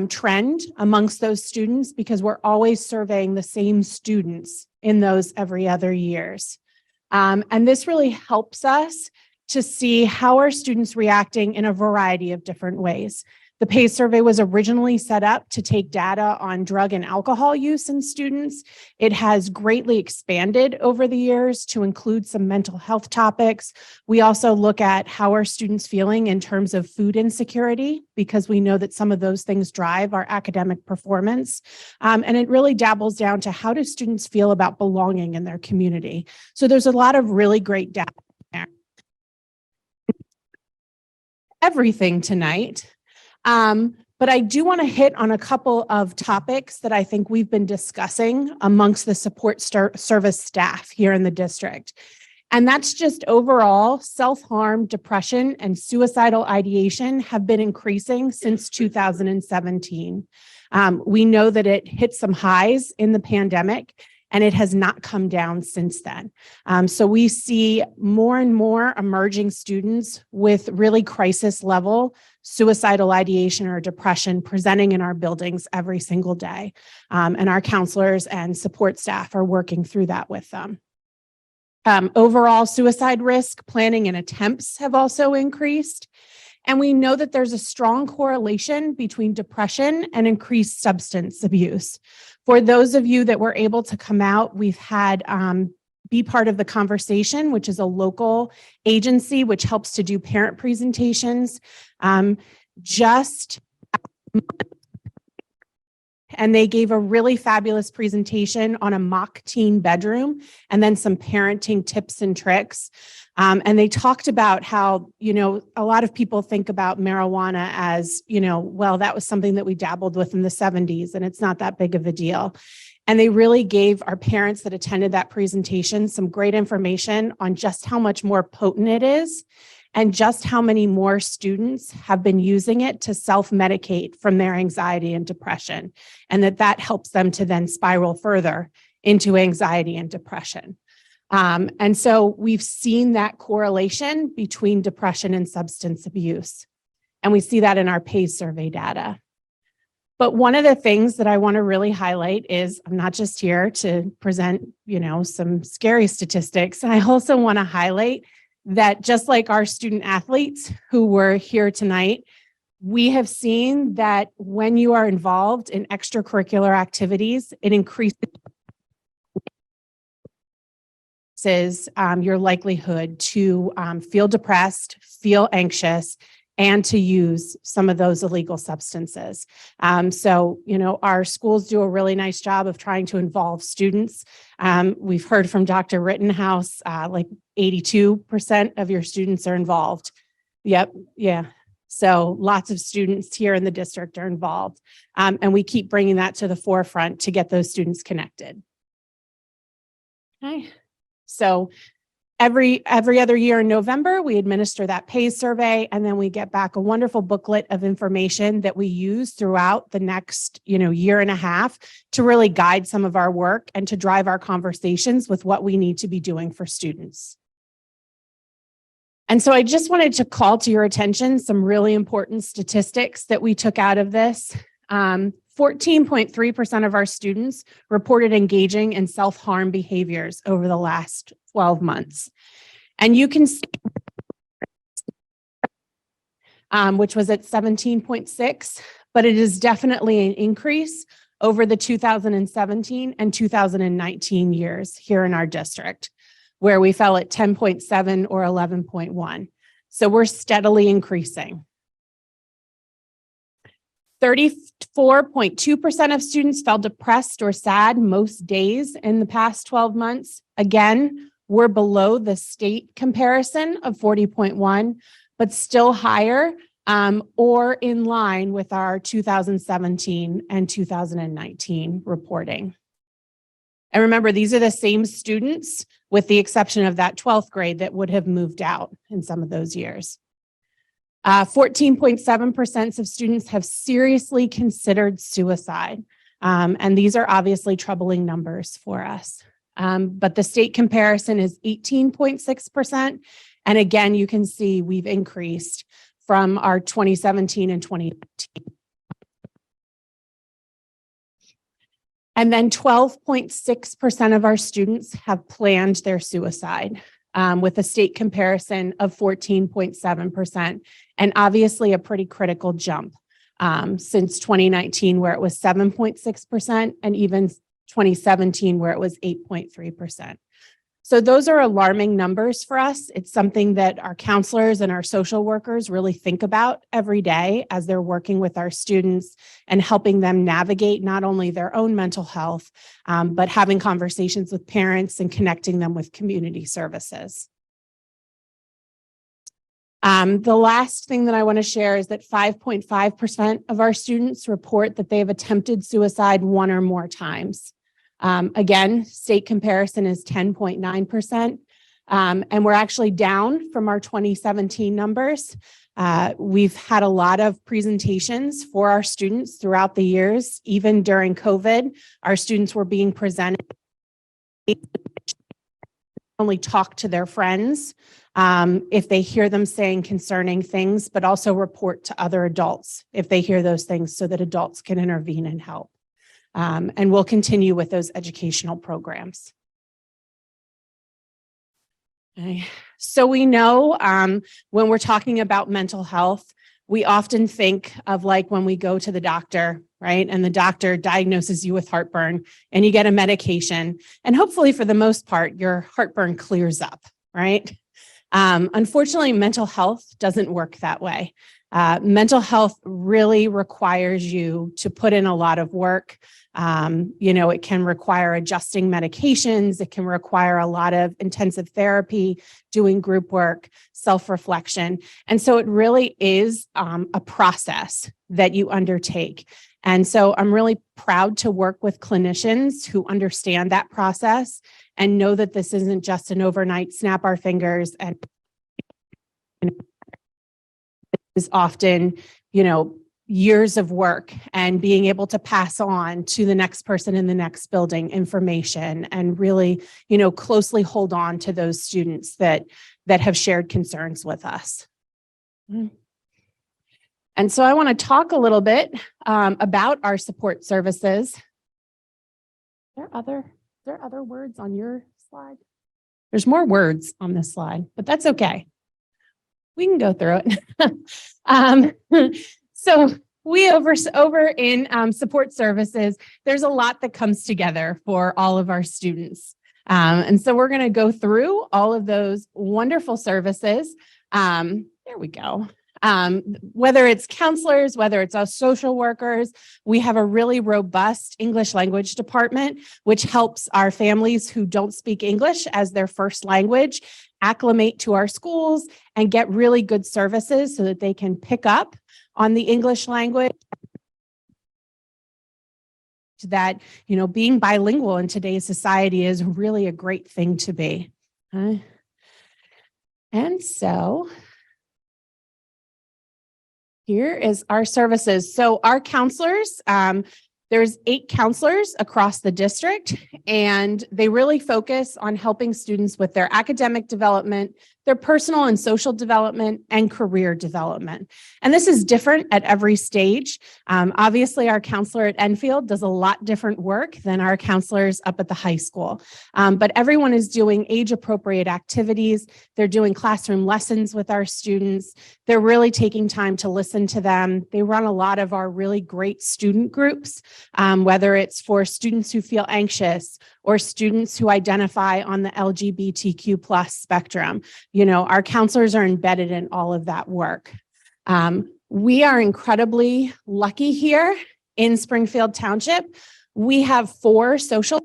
trend amongst those students because we're always surveying the same students in those every other years. And this really helps us to see how are students reacting in a variety of different ways. The PACE survey was originally set up to take data on drug and alcohol use in students. It has greatly expanded over the years to include some mental health topics. We also look at how are students feeling in terms of food insecurity, because we know that some of those things drive our academic performance. And it really dabbles down to how do students feel about belonging in their community. So there's a lot of really great data there. Everything tonight. But I do want to hit on a couple of topics that I think we've been discussing amongst the support service staff here in the district. And that's just overall self-harm, depression, and suicidal ideation have been increasing since 2017. We know that it hit some highs in the pandemic, and it has not come down since then. So we see more and more emerging students with really crisis level suicidal ideation or depression presenting in our buildings every single day. And our counselors and support staff are working through that with them. Overall suicide risk, planning, and attempts have also increased. And we know that there's a strong correlation between depression and increased substance abuse. For those of you that were able to come out, we've had Be Part of the Conversation, which is a local agency which helps to do parent presentations. And they gave a really fabulous presentation on a mock teen bedroom and then some parenting tips and tricks. And they talked about how, a lot of people think about marijuana as, well, that was something that we dabbled with in the 70s and it's not that big of a deal. And they really gave our parents that attended that presentation some great information on just how much more potent it is and just how many more students have been using it to self-medicate from their anxiety and depression, and that helps them to then spiral further into anxiety and depression. And so we've seen that correlation between depression and substance abuse, and we see that in our PACE survey data. But one of the things that I want to really highlight is I'm not just here to present, some scary statistics. I also want to highlight that just like our student athletes who were here tonight, we have seen that when you are involved in extracurricular activities, it increases your likelihood to feel depressed, feel anxious, and to use some of those illegal substances. So, our schools do a really nice job of trying to involve students. We've heard from Dr. Rittenhouse, like 82% of your students are involved. Yep. Yeah. So lots of students here in the district are involved. And we keep bringing that to the forefront to get those students connected. Okay. So every other year in November, we administer that PACE survey, and then we get back a wonderful booklet of information that we use throughout the next, year and a half to really guide some of our work and to drive our conversations with what we need to be doing for students. And so I just wanted to call to your attention some really important statistics that we took out of this. 14.3% of our students reported engaging in self-harm behaviors over the last 12 months. And you can see, which was at 17.6, but it is definitely an increase over the 2017 and 2019 years here in our district, where we fell at 10.7 or 11.1. So we're steadily increasing. 34.2% of students felt depressed or sad most days in the past 12 months. Again, we're below the state comparison of 40.1, but still higher or in line with our 2017 and 2019 reporting. And remember, these are the same students with the exception of that 12th grade that would have moved out in some of those years. 14.7% of students have seriously considered suicide. And these are obviously troubling numbers for us. But the state comparison is 18.6%. And again, you can see we've increased from our 2017 and 2019. And then 12.6% of our students have planned their suicide, with a state comparison of 14.7%, and obviously a pretty critical jump since 2019, where it was 7.6%, and even 2017, where it was 8.3%. So those are alarming numbers for us. It's something that our counselors and our social workers really think about every day as they're working with our students and helping them navigate not only their own mental health, but having conversations with parents and connecting them with community services. The last thing that I want to share is that 5.5% of our students report that they have attempted suicide one or more times. Again, state comparison is 10.9%. And we're actually down from our 2017 numbers. We've had a lot of presentations for our students throughout the years. Even during COVID, our students were being presented, only talk to their friends if they hear them saying concerning things, but also report to other adults if they hear those things so that adults can intervene and help. And we'll continue with those educational programs. Okay. So we know when we're talking about mental health, we often think of like when we go to the doctor, right? And the doctor diagnoses you with heartburn and you get a medication. And hopefully for the most part, your heartburn clears up, right? Unfortunately, mental health doesn't work that way. Mental health really requires you to put in a lot of work. It can require adjusting medications. It can require a lot of intensive therapy, doing group work, self-reflection. And so it really is a process that you undertake. And so I'm really proud to work with clinicians who understand that process and know that this isn't just an overnight snap our fingers and is often, years of work and being able to pass on to the next person in the next building information and really, closely hold on to those students that have shared concerns with us. And so I want to talk a little bit about our support services. Are there other words on your slide? There's more words on this slide, but that's okay. We can go through it. So we over in support services, there's a lot that comes together for all of our students. And so we're going to go through all of those wonderful services. There we go. Whether it's counselors, whether it's us social workers, we have a really robust English language department, which helps our families who don't speak English as their first language acclimate to our schools and get really good services so that they can pick up on the English language. That, being bilingual in today's society is really a great thing to be. And so here is our services. So our counselors, there's 8 counselors across the district, and they really focus on helping students with their academic development, their personal and social development, and career development. And this is different at every stage. Obviously, our counselor at Enfield does a lot different work than our counselors up at the high school. But everyone is doing age-appropriate activities. They're doing classroom lessons with our students. They're really taking time to listen to them. They run a lot of our really great student groups, whether it's for students who feel anxious or students who identify on the LGBTQ+ spectrum. Our counselors are embedded in all of that work. We are incredibly lucky here in Springfield Township. We have 4 social,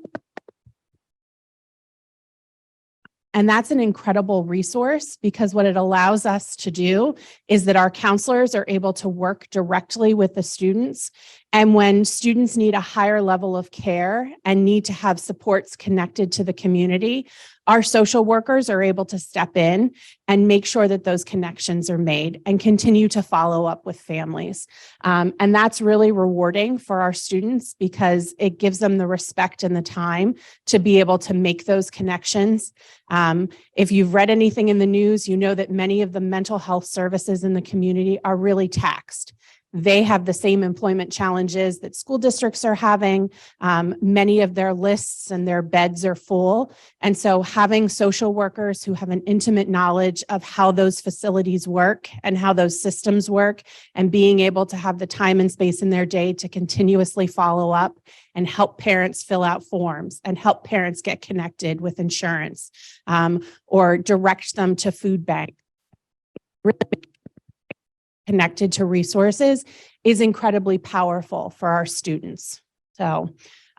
and that's an incredible resource because what it allows us to do is that our counselors are able to work directly with the students. And when students need a higher level of care and need to have supports connected to the community, our social workers are able to step in and make sure that those connections are made and continue to follow up with families. And that's really rewarding for our students because it gives them the respect and the time to be able to make those connections. If you've read anything in the news, you know that many of the mental health services in the community are really taxed. They have the same employment challenges that school districts are having. Many of their lists and their beds are full. And so having social workers who have an intimate knowledge of how those facilities work and how those systems work, and being able to have the time and space in their day to continuously follow up and help parents fill out forms and help parents get connected with insurance, or direct them to food bank, connected to resources, is incredibly powerful for our students. So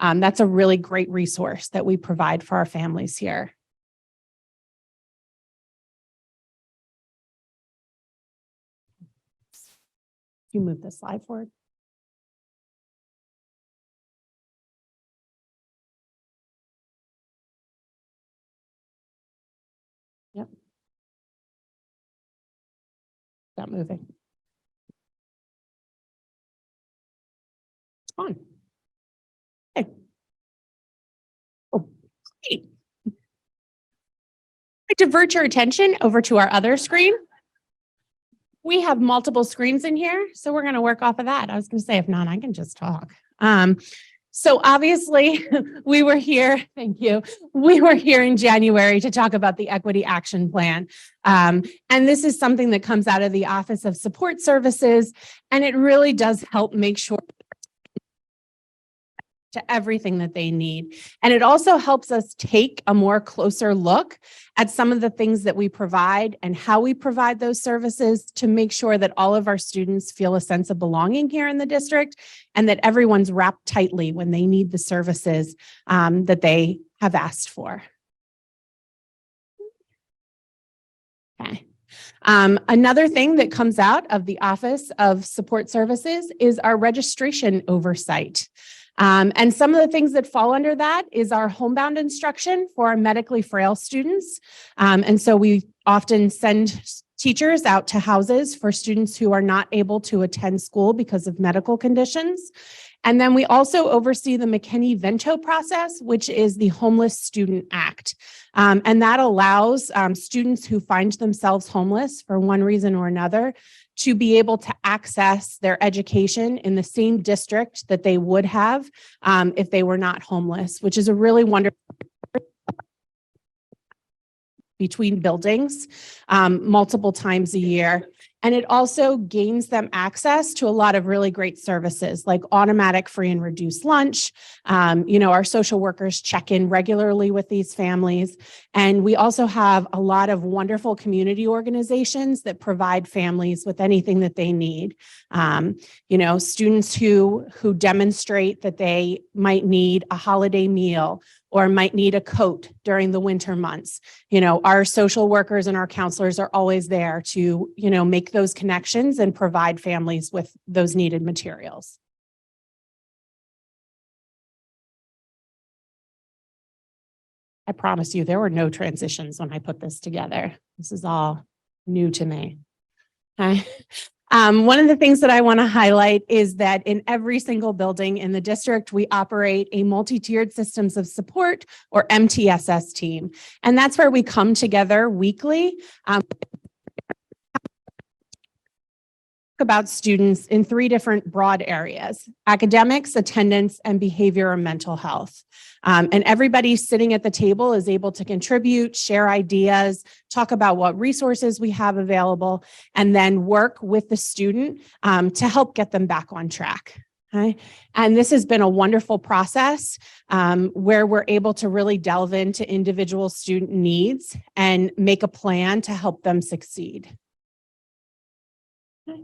that's a really great resource that we provide for our families here. You move the slide forward. not moving. It's on. Okay. Oh, great. I divert your attention over to our other screen. We have multiple screens in here, so we're going to work off of that. I was going to say, if not, I can just talk. So obviously we were here, thank you. We were here in January to talk about the Equity Action Plan. And this is something that comes out of the Office of Support Services, and it really does help make sure to everything that they need. And it also helps us take a more closer look at some of the things that we provide and how we provide those services to make sure that all of our students feel a sense of belonging here in the district and that everyone's wrapped tightly when they need the services that they have asked for. Okay. Another thing that comes out of the Office of Support Services is our registration oversight. And some of the things that fall under that is our homebound instruction for our medically frail students. And so we often send teachers out to houses for students who are not able to attend school because of medical conditions. And then we also oversee the McKinney-Vento process, which is the Homeless Student Act. And that allows students who find themselves homeless for one reason or another to be able to access their education in the same district that they would have if they were not homeless, which is a really wonderful between buildings multiple times a year. And it also gains them access to a lot of really great services like automatic free and reduced lunch. Our social workers check in regularly with these families. And we also have a lot of wonderful community organizations that provide families with anything that they need. Students who demonstrate that they might need a holiday meal or might need a coat during the winter months. Our social workers and our counselors are always there to, make those connections and provide families with those needed materials. I promise you, there were no transitions when I put this together. This is all new to me. Okay. One of the things that I want to highlight is that in every single building in the district, we operate a multi-tiered systems of support or MTSS team. And that's where we come together weekly about students in three different broad areas: academics, attendance, and behavior or mental health. And everybody sitting at the table is able to contribute, share ideas, talk about what resources we have available, and then work with the student to help get them back on track. Okay. And this has been a wonderful process where we're able to really delve into individual student needs and make a plan to help them succeed. Okay.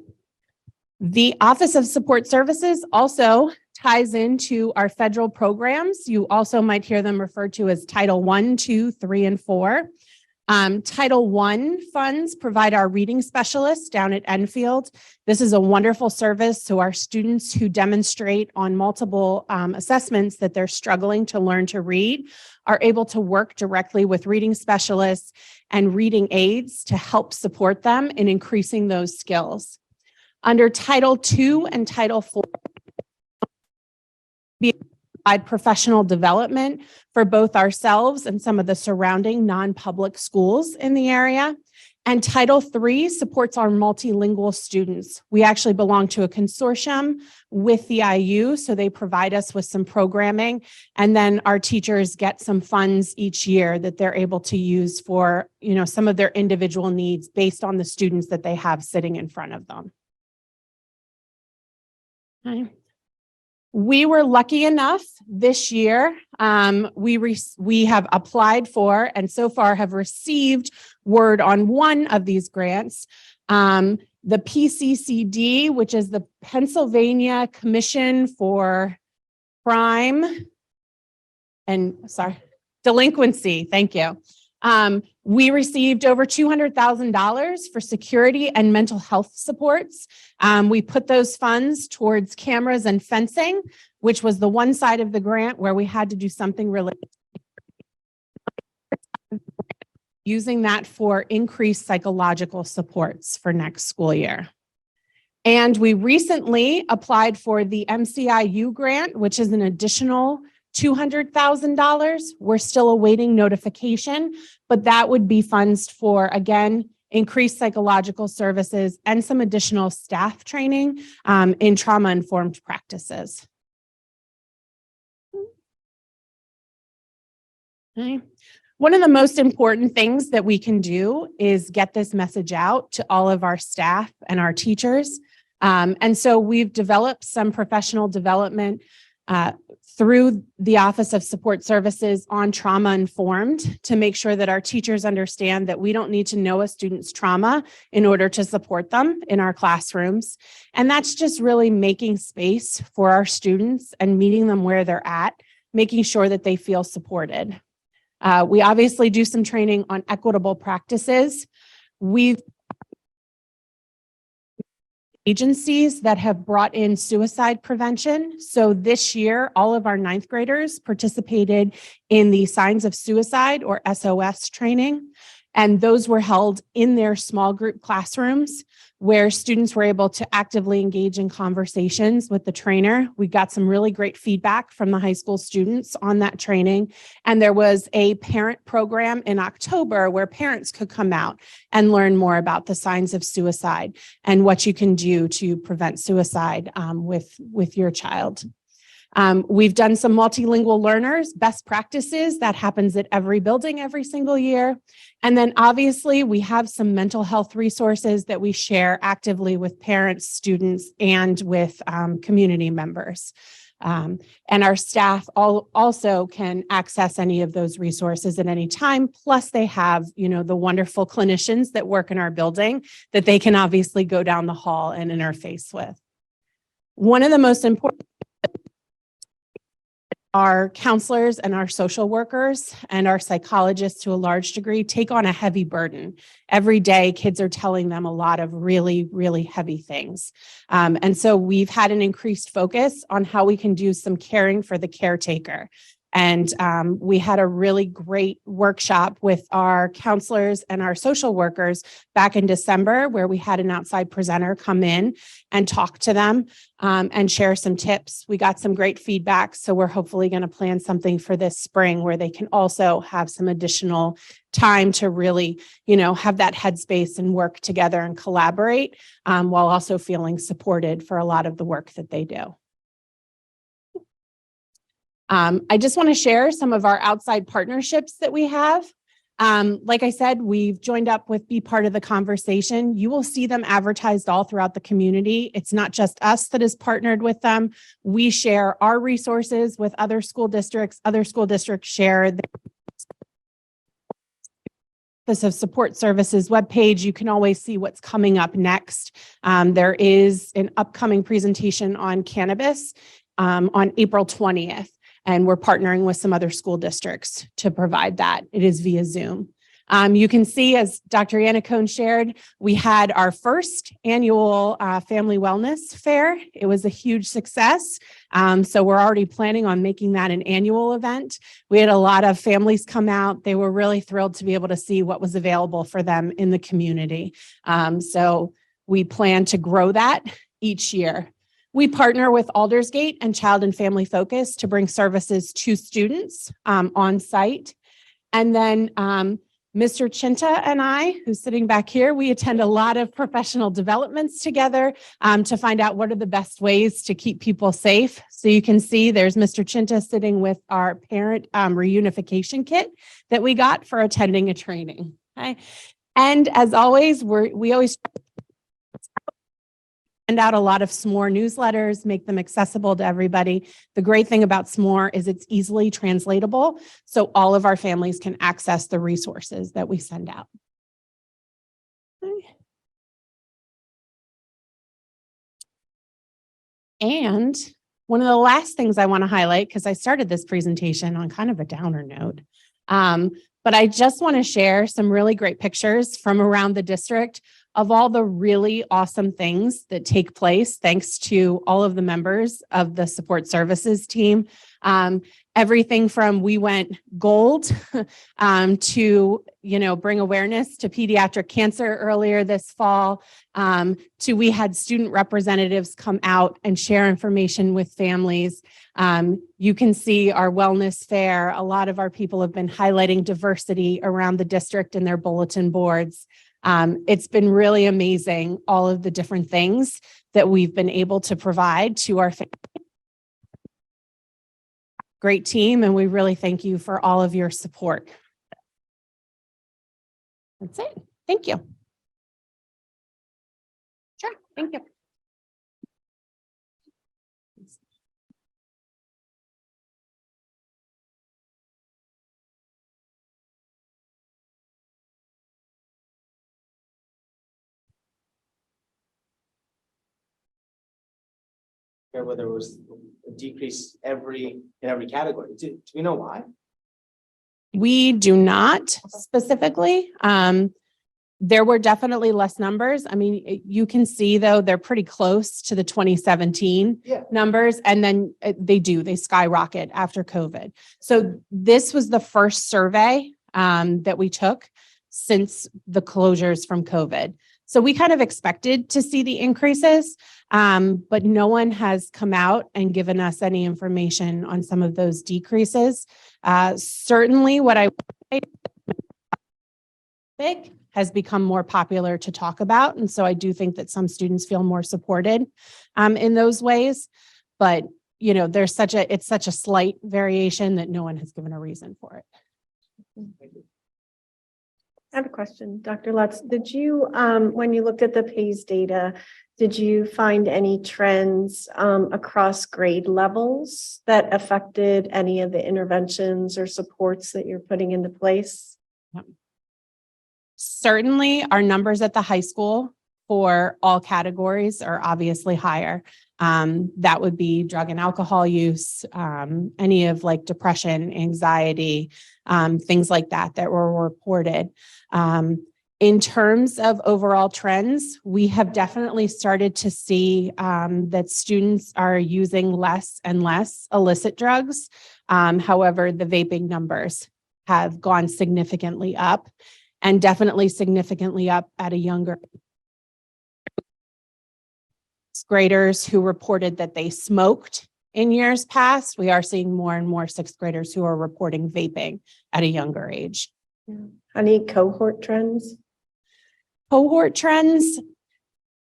The Office of Support Services also ties into our federal programs. You also might hear them referred to as Title I, II, III, and IV. Title I funds provide our reading specialists down at Enfield. This is a wonderful service to our students who demonstrate on multiple assessments that they're struggling to learn to read, are able to work directly with reading specialists and reading aides to help support them in increasing those skills. Under Title II and Title IV, we provide professional development for both ourselves and some of the surrounding non-public schools in the area. And Title III supports our multilingual students. We actually belong to a consortium with the IU, so they provide us with some programming, and then our teachers get some funds each year that they're able to use for, some of their individual needs based on the students that they have sitting in front of them. Okay. We were lucky enough this year, we have applied for and so far have received word on one of these grants. The PCCD, which is the Pennsylvania Commission for Delinquency. Thank you. We received over $200,000 for security and mental health supports. We put those funds towards cameras and fencing, which was the one side of the grant where we had to do something really using that for increased psychological supports for next school year. And we recently applied for the MCIU grant, which is an additional $200,000. We're still awaiting notification, but that would be funds for, again, increased psychological services and some additional staff training in trauma-informed practices. Okay. One of the most important things that we can do is get this message out to all of our staff and our teachers. And so we've developed some professional development through the Office of Support Services on trauma informed to make sure that our teachers understand that we don't need to know a student's trauma in order to support them in our classrooms. And that's just really making space for our students and meeting them where they're at, making sure that they feel supported. We obviously do some training on equitable practices. We've agencies that have brought in suicide prevention. So this year, all of our 9th graders participated in the Signs of Suicide or SOS training. And those were held in their small group classrooms where students were able to actively engage in conversations with the trainer. We got some really great feedback from the high school students on that training. And there was a parent program in October where parents could come out and learn more about the signs of suicide and what you can do to prevent suicide with your child. We've done some multilingual learners, best practices that happens at every building every single year. And then obviously we have some mental health resources that we share actively with parents, students, and with community members. And our staff also can access any of those resources at any time. Plus they have, the wonderful clinicians that work in our building that they can obviously go down the hall and interface with. One of the most important our counselors and our social workers and our psychologists to a large degree take on a heavy burden. Every day, kids are telling them a lot of really, really heavy things. And so we've had an increased focus on how we can do some caring for the caretaker. And we had a really great workshop with our counselors and our social workers back in December, where we had an outside presenter come in and talk to them and share some tips. We got some great feedback. So we're hopefully going to plan something for this spring where they can also have some additional time to really, have that headspace and work together and collaborate while also feeling supported for a lot of the work that they do. I just want to share some of our outside partnerships that we have. Like I said, we've joined up with Be Part of the Conversation. You will see them advertised all throughout the community. It's not just us that is partnered with them. We share our resources with other school districts. Other school districts share their Office of Support Services webpage. You can always see what's coming up next. There is an upcoming presentation on cannabis on April 20th. And we're partnering with some other school districts to provide that. It is via Zoom. You can see, as Dr. Yannicone shared, we had our first annual Family Wellness Fair. It was a huge success. So we're already planning on making that an annual event. We had a lot of families come out. They were really thrilled to be able to see what was available for them in the community. So we plan to grow that each year. We partner with Aldersgate and Child and Family Focus to bring services to students on site. And then Mr. Chinta and I, who's sitting back here, we attend a lot of professional developments together to find out what are the best ways to keep people safe. So you can see there's Mr. Chinta sitting with our parent reunification kit that we got for attending a training. Okay? And as always, we always send out a lot of SMORE newsletters, make them accessible to everybody. The great thing about SMORE is it's easily translatable, so all of our families can access the resources that we send out. Okay. And one of the last things I want to highlight, because I started this presentation on kind of a downer note, but I just want to share some really great pictures from around the district. of all the really awesome things that take place thanks to all of the members of the support services team. Everything from we went gold to, bring awareness to pediatric cancer earlier this fall, to we had student representatives come out and share information with families. You can see our wellness fair. A lot of our people have been highlighting diversity around the district in their bulletin boards. It's been really amazing, all of the different things that we've been able to provide to our families. Great team, and we really thank you for all of your support. That's it. Thank you. Sure. Thank you. Whether it was a decrease in every category. Do we know why? We do not specifically. There were definitely less numbers. I mean, you can see though, they're pretty close to the 2017 numbers. And then they skyrocket after COVID. So this was the first survey that we took since the closures from COVID. So we kind of expected to see the increases, but no one has come out and given us any information on some of those decreases. Certainly what I think has become more popular to talk about. And so I do think that some students feel more supported in those ways. But, it's such a slight variation that no one has given a reason for it. I have a question, Dr. Lutz. Did you, when you looked at the PAYS data, did you find any trends across grade levels that affected any of the interventions or supports that you're putting into place? Certainly, our numbers at the high school for all categories are obviously higher. That would be drug and alcohol use, any of like depression, anxiety, things like that were reported. In terms of overall trends, we have definitely started to see that students are using less and less illicit drugs. However, the vaping numbers have gone significantly up, and definitely significantly up at a younger graders who reported that they smoked in years past. We are seeing more and more sixth graders who are reporting vaping at a younger age. Any cohort trends? Cohort trends,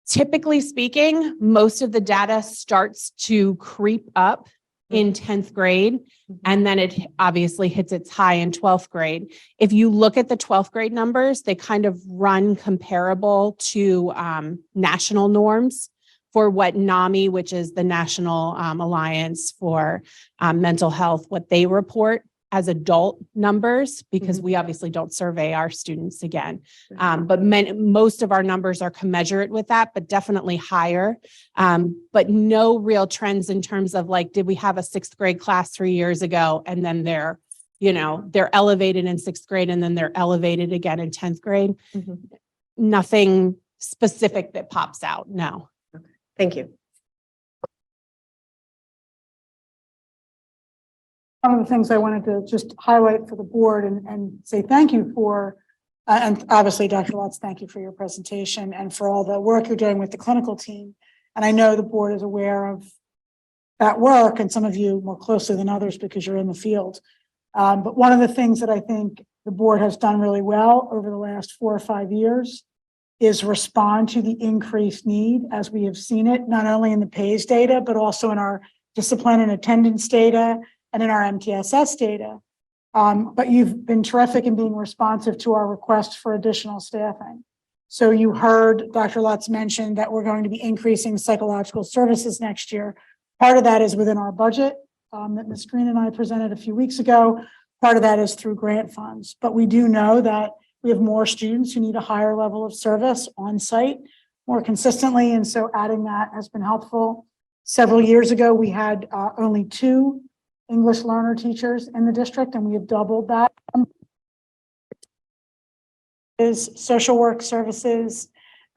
typically speaking, most of the data starts to creep up in 10th grade, and then it obviously hits its high in 12th grade. If you look at the 12th grade numbers, they kind of run comparable to national norms for what NAMI, which is the National Alliance for Mental Health, what they report as adult numbers, because we obviously don't survey our students again. But most of our numbers are commensurate with that, but definitely higher. But no real trends in terms of like, did we have a sixth grade class 3 years ago and then they're elevated in sixth grade and then they're elevated again in 10th grade? Nothing specific that pops out, no. Thank you. One of the things I wanted to just highlight for the board and say thank you for, and obviously, Dr. Lutz, thank you for your presentation and for all the work you're doing with the clinical team. And I know the board is aware of that work, and some of you more closely than others because you're in the field. But one of the things that I think the board has done really well over the last 4 or 5 years is respond to the increased need as we have seen it, not only in the PAYS data, but also in our discipline and attendance data and in our MTSS data. But you've been terrific in being responsive to our request for additional staffing. So you heard Dr. Lutz mention that we're going to be increasing psychological services next year. Part of that is within our budget that Ms. Green and I presented a few weeks ago. Part of that is through grant funds. But we do know that we have more students who need a higher level of service on site more consistently. And so adding that has been helpful. Several years ago, we had only 2 English learner teachers in the district, and we have doubled that. Is social work services,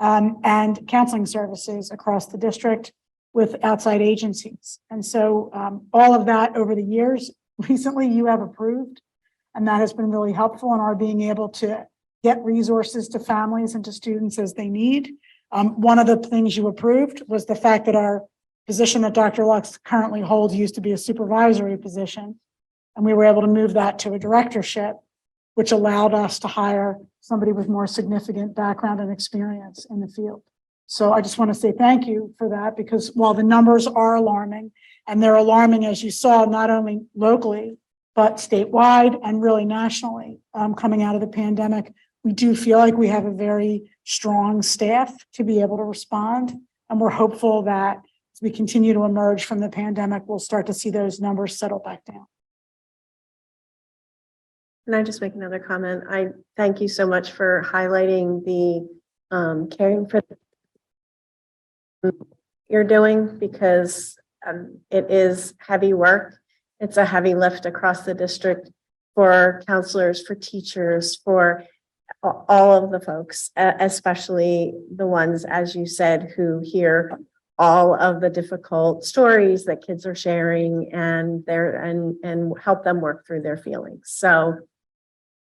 and counseling services across the district with outside agencies. And so all of that over the years, recently you have approved, and that has been really helpful in our being able to get resources to families and to students as they need. One of the things you approved was the fact that our position that Dr. Lutz currently holds used to be a supervisory position. And we were able to move that to a directorship, which allowed us to hire somebody with more significant background and experience in the field. So I just want to say thank you for that, because while the numbers are alarming, and they're alarming, as you saw, not only locally, but statewide and really nationally, coming out of the pandemic, we do feel like we have a very strong staff to be able to respond. And we're hopeful that as we continue to emerge from the pandemic, we'll start to see those numbers settle back down. Can I just make another comment? I thank you so much for highlighting the caring for you're doing, because it is heavy work. It's a heavy lift across the district for counselors, for teachers, for all of the folks, especially the ones, as you said, who hear all of the difficult stories that kids are sharing and help them work through their feelings. So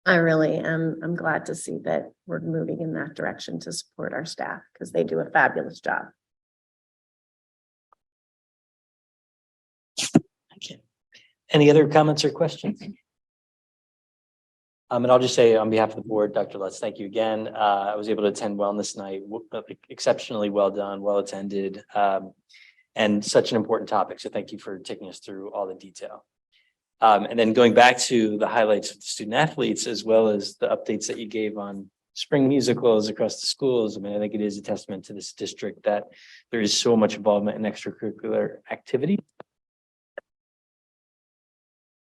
I really I'm glad to see that we're moving in that direction to support our staff, because they do a fabulous job. Any other comments or questions? And I'll just say on behalf of the board, Dr. Lutz, thank you again. I was able to attend wellness night, exceptionally well done, well attended, and such an important topic. So thank you for taking us through all the detail. And then going back to the highlights of the student athletes, as well as the updates that you gave on spring musicals across the schools. I mean, I think it is a testament to this district that there is so much involvement in extracurricular activity.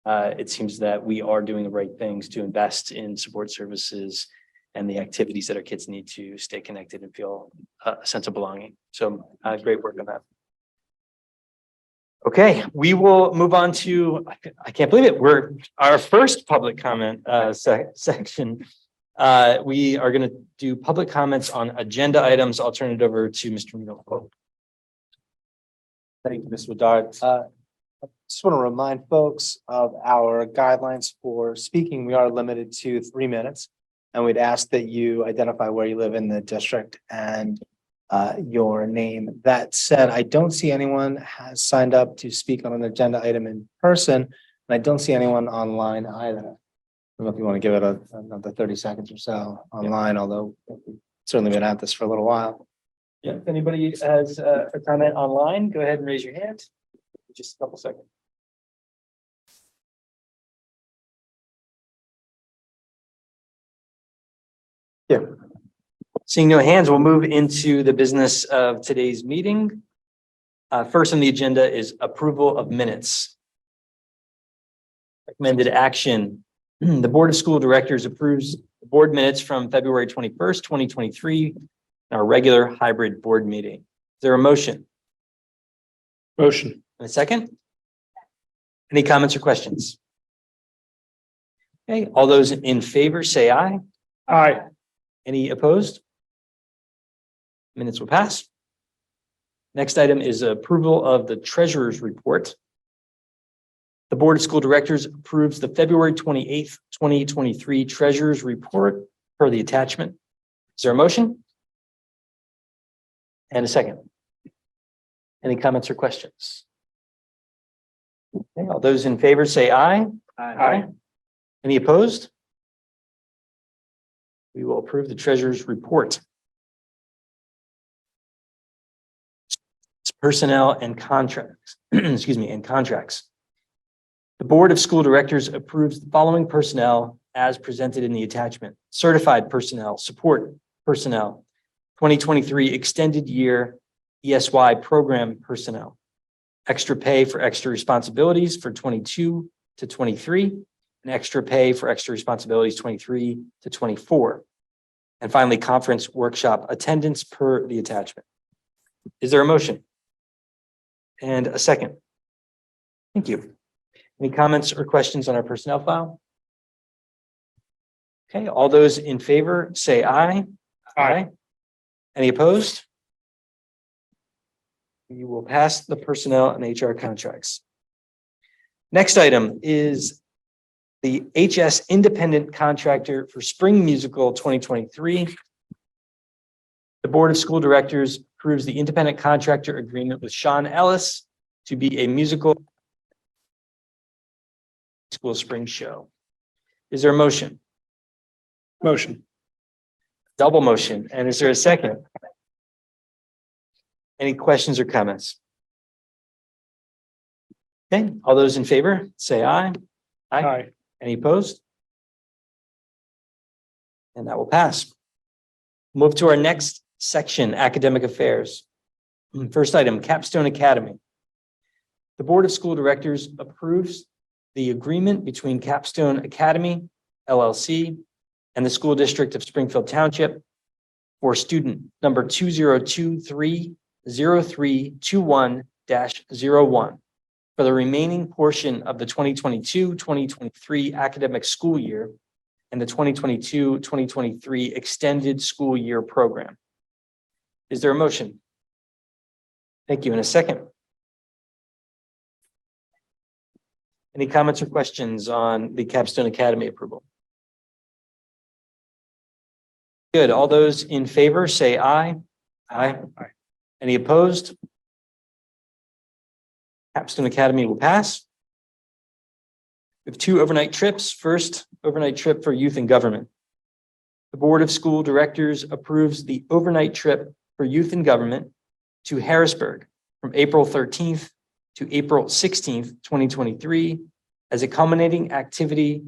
It seems that we are doing the right things to invest in support services and the activities that our kids need to stay connected and feel a sense of belonging. So great work on that. Okay, we will move on to, I can't believe it, we're our first public comment section. We are going to do public comments on agenda items. I'll turn it over to Mr. Mino. Thank you, Ms. Woodard. Just want to remind folks of our guidelines for speaking. We are limited to 3 minutes, and we'd ask that you identify where you live in the district and your name. That said, I don't see anyone has signed up to speak on an agenda item in person, and I don't see anyone online either. I don't know if you want to give it another 30 seconds or so online, although we've certainly been at this for a little while. Yeah, if anybody has a comment online, go ahead and raise your hand. Just a couple seconds. Yeah. Seeing no hands, we'll move into the business of today's meeting. First on the agenda is approval of minutes. Recommended action. The Board of School Directors approves the board minutes from February 21st, 2023, our regular hybrid board meeting. Is there a motion? Motion. And a second? Any comments or questions? Okay, all those in favor say aye. Aye. Any opposed? Minutes will pass. Next item is approval of the treasurer's report. The Board of School Directors approves the February 28th, 2023 treasurer's report per the attachment. Is there a motion? And a second? Any comments or questions? Okay, all those in favor say aye. Aye. Any opposed? We will approve the treasurer's report. It's personnel and contracts, excuse me, and contracts. The Board of School Directors approves the following personnel as presented in the attachment: certified personnel, support personnel, 2023 extended year ESY program personnel, extra pay for extra responsibilities for 22 to 23, and extra pay for extra responsibilities 23 to 24. And finally, conference workshop attendance per the attachment. Is there a motion? And a second? Thank you. Any comments or questions on our personnel file? Okay, all those in favor say aye. Aye. Any opposed? We will pass the personnel and HR contracts. Next item is the HS Independent Contractor for Spring Musical 2023. The Board of School Directors approves the independent contractor agreement with Sean Ellis to be a musical school spring show. Is there a motion? Motion. Double motion. And is there a second? Any questions or comments? Okay, all those in favor, say aye. Aye. Any opposed? And that will pass. Move to our next section, academic affairs. First item, Capstone Academy. The Board of School Directors approves the agreement between Capstone Academy, LLC, and the School District of Springfield Township for student number 2023-0321-01 for the remaining portion of the 2022-2023 academic school year and the 2022-2023 extended school year program. Is there a motion? Thank you. In a second. Any comments or questions on the Capstone Academy approval? Good. All those in favor say aye. Aye. Any opposed? Capstone Academy will pass. We have two overnight trips. First, overnight trip for youth and government. The Board of School Directors approves the overnight trip for youth and government to Harrisburg from April 13th to April 16th, 2023, as a culminating activity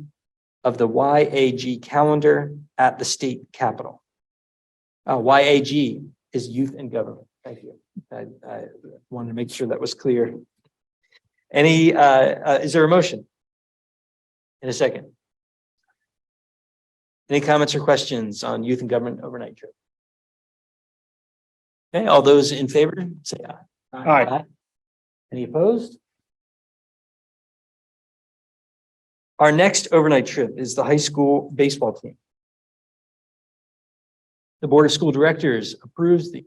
of the YAG calendar at the state capitol. YAG is youth and government. Thank you. I wanted to make sure that was clear. Is there a motion? In a second. Any comments or questions on youth and government overnight trip? Okay, all those in favor, say aye. Aye. Any opposed? Our next overnight trip is the high school baseball team. The Board of School Directors approves the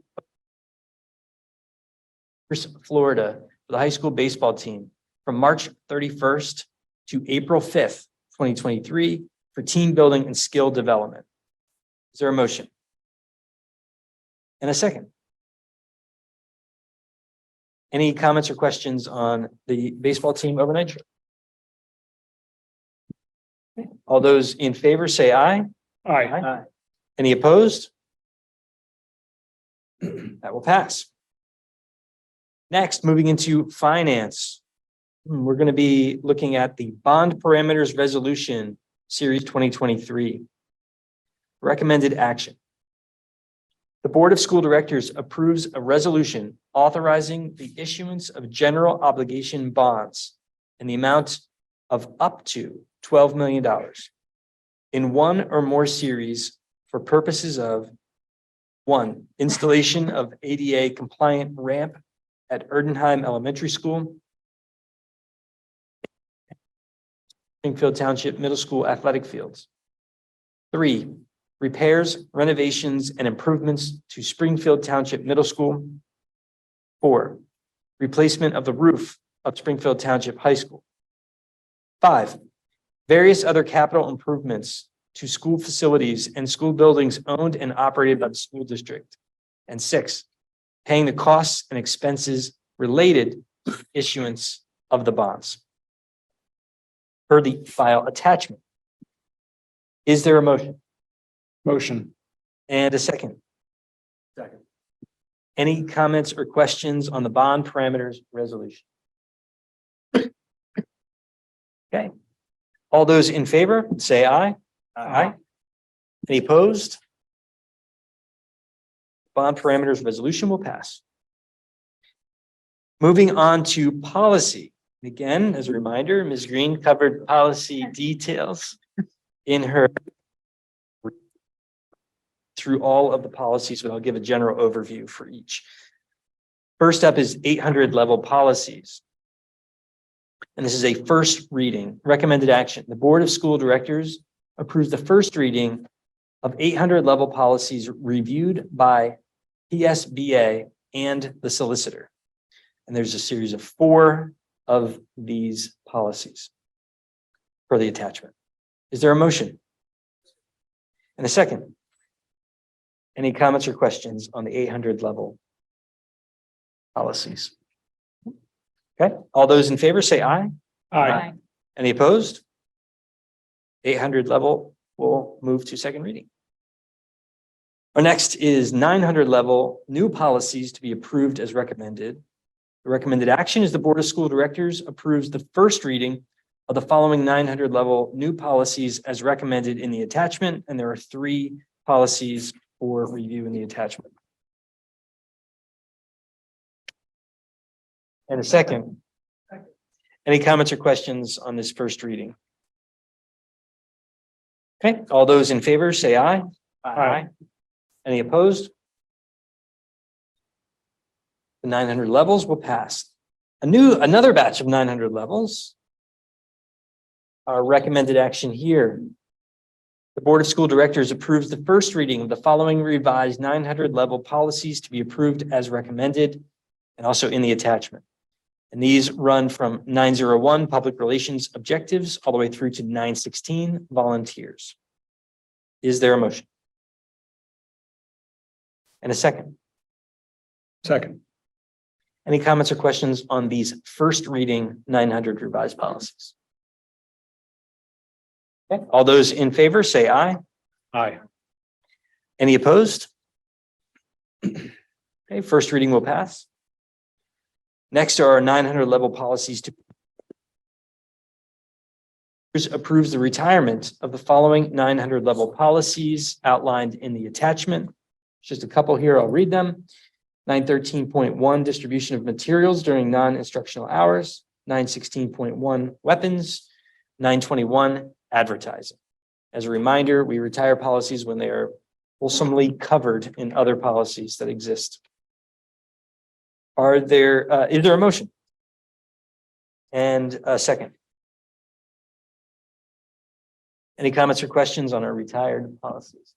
Florida for the high school baseball team from March 31st to April 5th, 2023 for team building and skill development. Is there a motion? And a second. Any comments or questions on the baseball team overnight trip? Okay. All those in favor say aye. Aye. Any opposed? That will pass. Next, moving into finance. We're going to be looking at the Bond Parameters Resolution Series 2023. Recommended action. The Board of School Directors approves a resolution authorizing the issuance of general obligation bonds in the amount of up to $12 million in one or more series for purposes of: one, installation of ADA compliant ramp at Erdenheim Elementary School, Springfield Township Middle School athletic fields. 3, repairs, renovations, and improvements to Springfield Township Middle School. 4, replacement of the roof of Springfield Township High School. 5, various other capital improvements to school facilities and school buildings owned and operated by the school district. And 6, paying the costs and expenses related to the issuance of the bonds. Per the file attachment. Is there a motion? Motion. And a second? Second. Any comments or questions on the bond parameters resolution? Okay. All those in favor, say aye. Aye. Any opposed? Bond parameters resolution will pass. Moving on to policy. Again, as a reminder, Ms. Green covered policy details in her through all of the policies, but I'll give a general overview for each. First up is 800 level policies. And this is a first reading. Recommended action. The Board of School Directors approves the first reading of 800 level policies reviewed by PSBA, and the solicitor. And there's a series of 4 of these policies for the attachment. Is there a motion? And a second? Any comments or questions on the 800 level policies? Okay, all those in favor say aye. Aye. Any opposed? 800 level will move to second reading. Our next is 900 level new policies to be approved as recommended. The recommended action is the Board of School Directors approves the first reading of the following 900 level new policies as recommended in the attachment, and there are 3 policies for review in the attachment. And a second. Any comments or questions on this first reading? Okay, all those in favor say aye. Aye. Any opposed? The 900 levels will pass. Another batch of 900 levels. Our recommended action here. The Board of School Directors approves the first reading of the following revised 900 level policies to be approved as recommended and also in the attachment. And these run from 901 public relations objectives all the way through to 916 volunteers. Is there a motion? And a second? Second. Any comments or questions on these first reading 900 revised policies? Okay, all those in favor say aye. Aye. Any opposed? Okay, first reading will pass. Next are our 900 level policies to approves the retirement of the following 900 level policies outlined in the attachment. Just a couple here, I'll read them. 913.1 distribution of materials during non-instructional hours, 916.1 weapons, 921 advertising. As a reminder, we retire policies when they are fulsomely covered in other policies that exist. Is there a motion? And a second? Any comments or questions on our retired policies?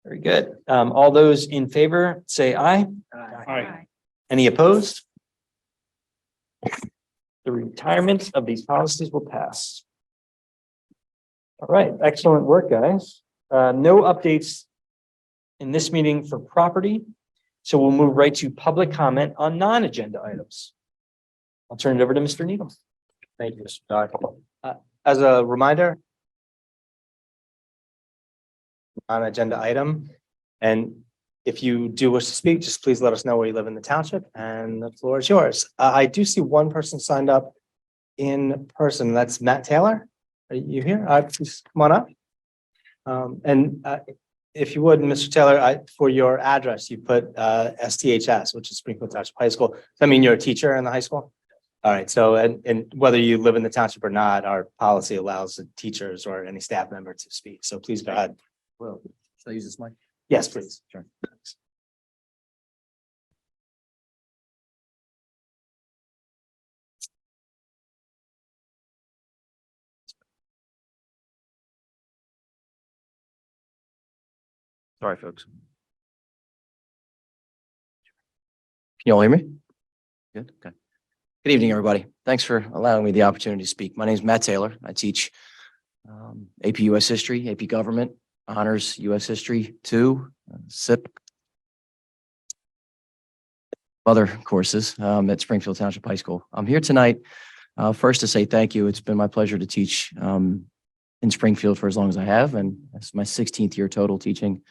Very good. All those in favor say aye. Aye. Any opposed? The retirement of these policies will pass. All right, excellent work, guys. No updates in this meeting for property. So we'll move right to public comment on non-agenda items. I'll turn it over to Mr. Needham. Thank you, Mr. Dodd. As a reminder, non-agenda item, and if you do wish to speak, just please let us know where you live in the township, and the floor is yours. I do see one person signed up in person. That's Matt Taylor. Are you here? Please come on up. If you would, Mr. Taylor, for your address, you put STHS, which is Springfield Township High School. Does that mean you're a teacher in the high school? All right. So, and whether you live in the township or not, our policy allows the teachers or any staff member to speak. So please go ahead. Well, should I use this mic? Yes, please. Sure. Sorry, folks. Can you all hear me? Good. Okay. Good evening, everybody. Thanks for allowing me the opportunity to speak. My name is Matt Taylor. I teach AP US History, AP Government, Honors US History 2, SIP, other courses at Springfield Township High School. I'm here tonight first to say thank you. It's been my pleasure to teach in Springfield for as long as I have, and it's my 16th year total teaching,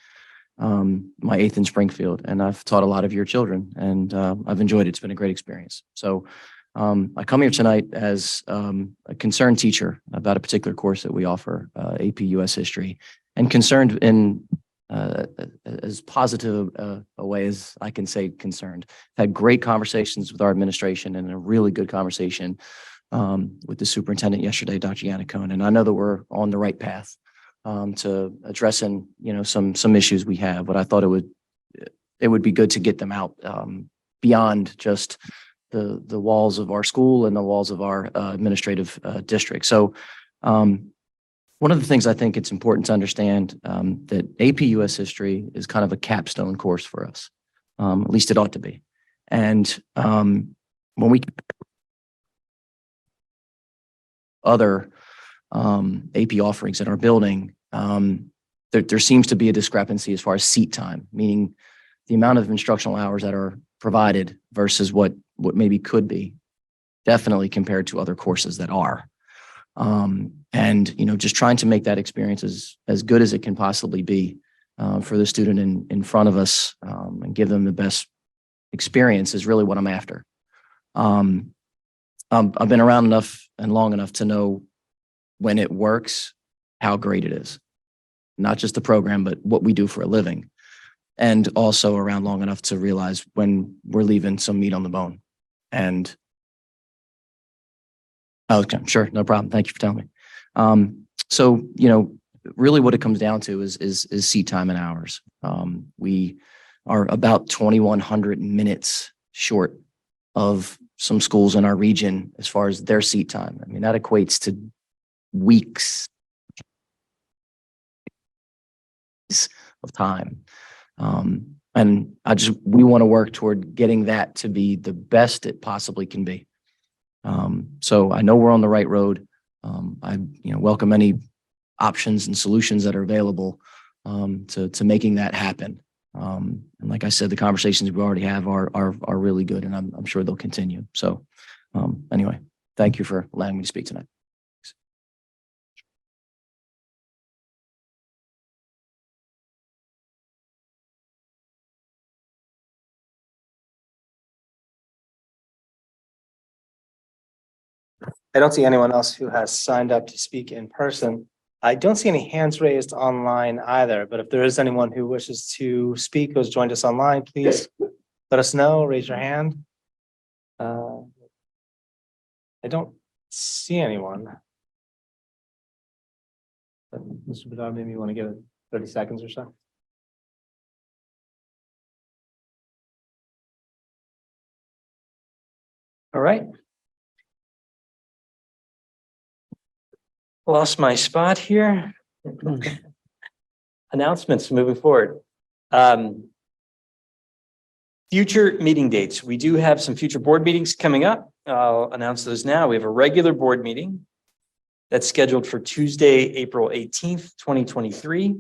my 8th in Springfield, and I've taught a lot of your children, and I've enjoyed it. It's been a great experience. So I come here tonight as a concerned teacher about a particular course that we offer, AP US History, and concerned in as positive a way as I can say concerned. Had great conversations with our administration and a really good conversation with the superintendent yesterday, Dr. Yannicone, and I know that we're on the right path to addressing, some issues we have, but I thought it would be good to get them out beyond just the walls of our school and the walls of our administrative district. So One of the things I think it's important to understand that AP US History is kind of a capstone course for us. At least it ought to be. And when we other AP offerings in our building, there seems to be a discrepancy as far as seat time, meaning the amount of instructional hours that are provided versus what maybe could be, definitely compared to other courses that are. And, you know, just trying to make that experience as good as it can possibly be for the student in front of us and give them the best experience is really what I'm after. I've been around enough and long enough to know when it works, how great it is. Not just the program, but what we do for a living. And also around long enough to realize when we're leaving some meat on the bone. And okay, sure, no problem. Thank you for telling me. So, you know, really what it comes down to is seat time and hours. We are about 2,100 minutes short of some schools in our region as far as their seat time. I mean, that equates to weeks of time. And we want to work toward getting that to be the best it possibly can be. So I know we're on the right road. I welcome any options and solutions that are available to making that happen. And like I said, the conversations we already have are really good, and I'm sure they'll continue. So anyway, thank you for allowing me to speak tonight. I don't see anyone else who has signed up to speak in person. I don't see any hands raised online either, but if there is anyone who wishes to speak, who's joined us online, please let us know, raise your hand. I don't see anyone. But Mr. Bedard, maybe you want to give it 30 seconds or so. All right. Lost my spot here. Announcements moving forward. Future meeting dates. We do have some future board meetings coming up. I'll announce those now. We have a regular board meeting that's scheduled for Tuesday, April 18th, 2023.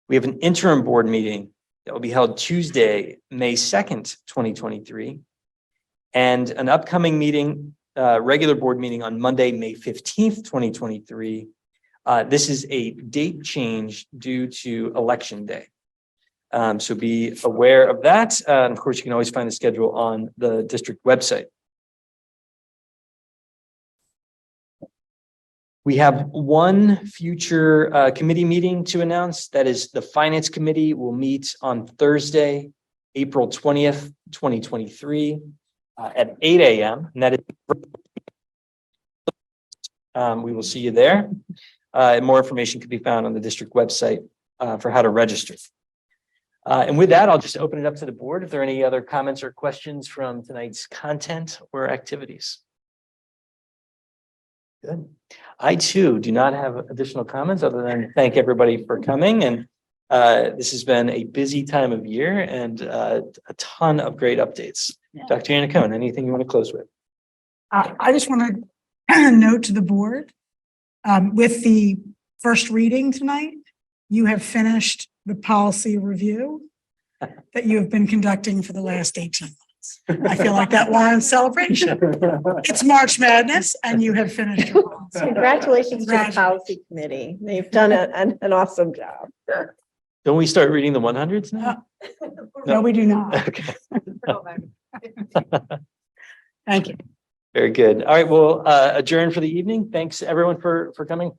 We have an interim board meeting that will be held Tuesday, May 2nd, 2023. And an upcoming meeting, regular board meeting on Monday, May 15th, 2023. This is a date change due to Election Day. So be aware of that. And of course, you can always find the schedule on the district website. We have one future committee meeting to announce. That is the Finance Committee will meet on Thursday, April 20th, 2023 at 8 a.m. And that is we will see you there. More information can be found on the district website for how to register. And with that, I'll just open it up to the board. If there are any other comments or questions from tonight's content or activities. Good. I too do not have additional comments other than thank everybody for coming. And this has been a busy time of year and a ton of great updates. Yeah. Dr. Yannicone, anything you want to close with? I just want to note to the board, with the first reading tonight, you have finished the policy review that you have been conducting for the last 18 months. I feel like that warrants celebration. It's March Madness and you have finished your policy. Congratulations to the policy committee. They've done an awesome job. Don't we start reading the 100s now? No, we do not. Okay. Thank you. Very good. All right, we'll adjourn for the evening. Thanks everyone for coming.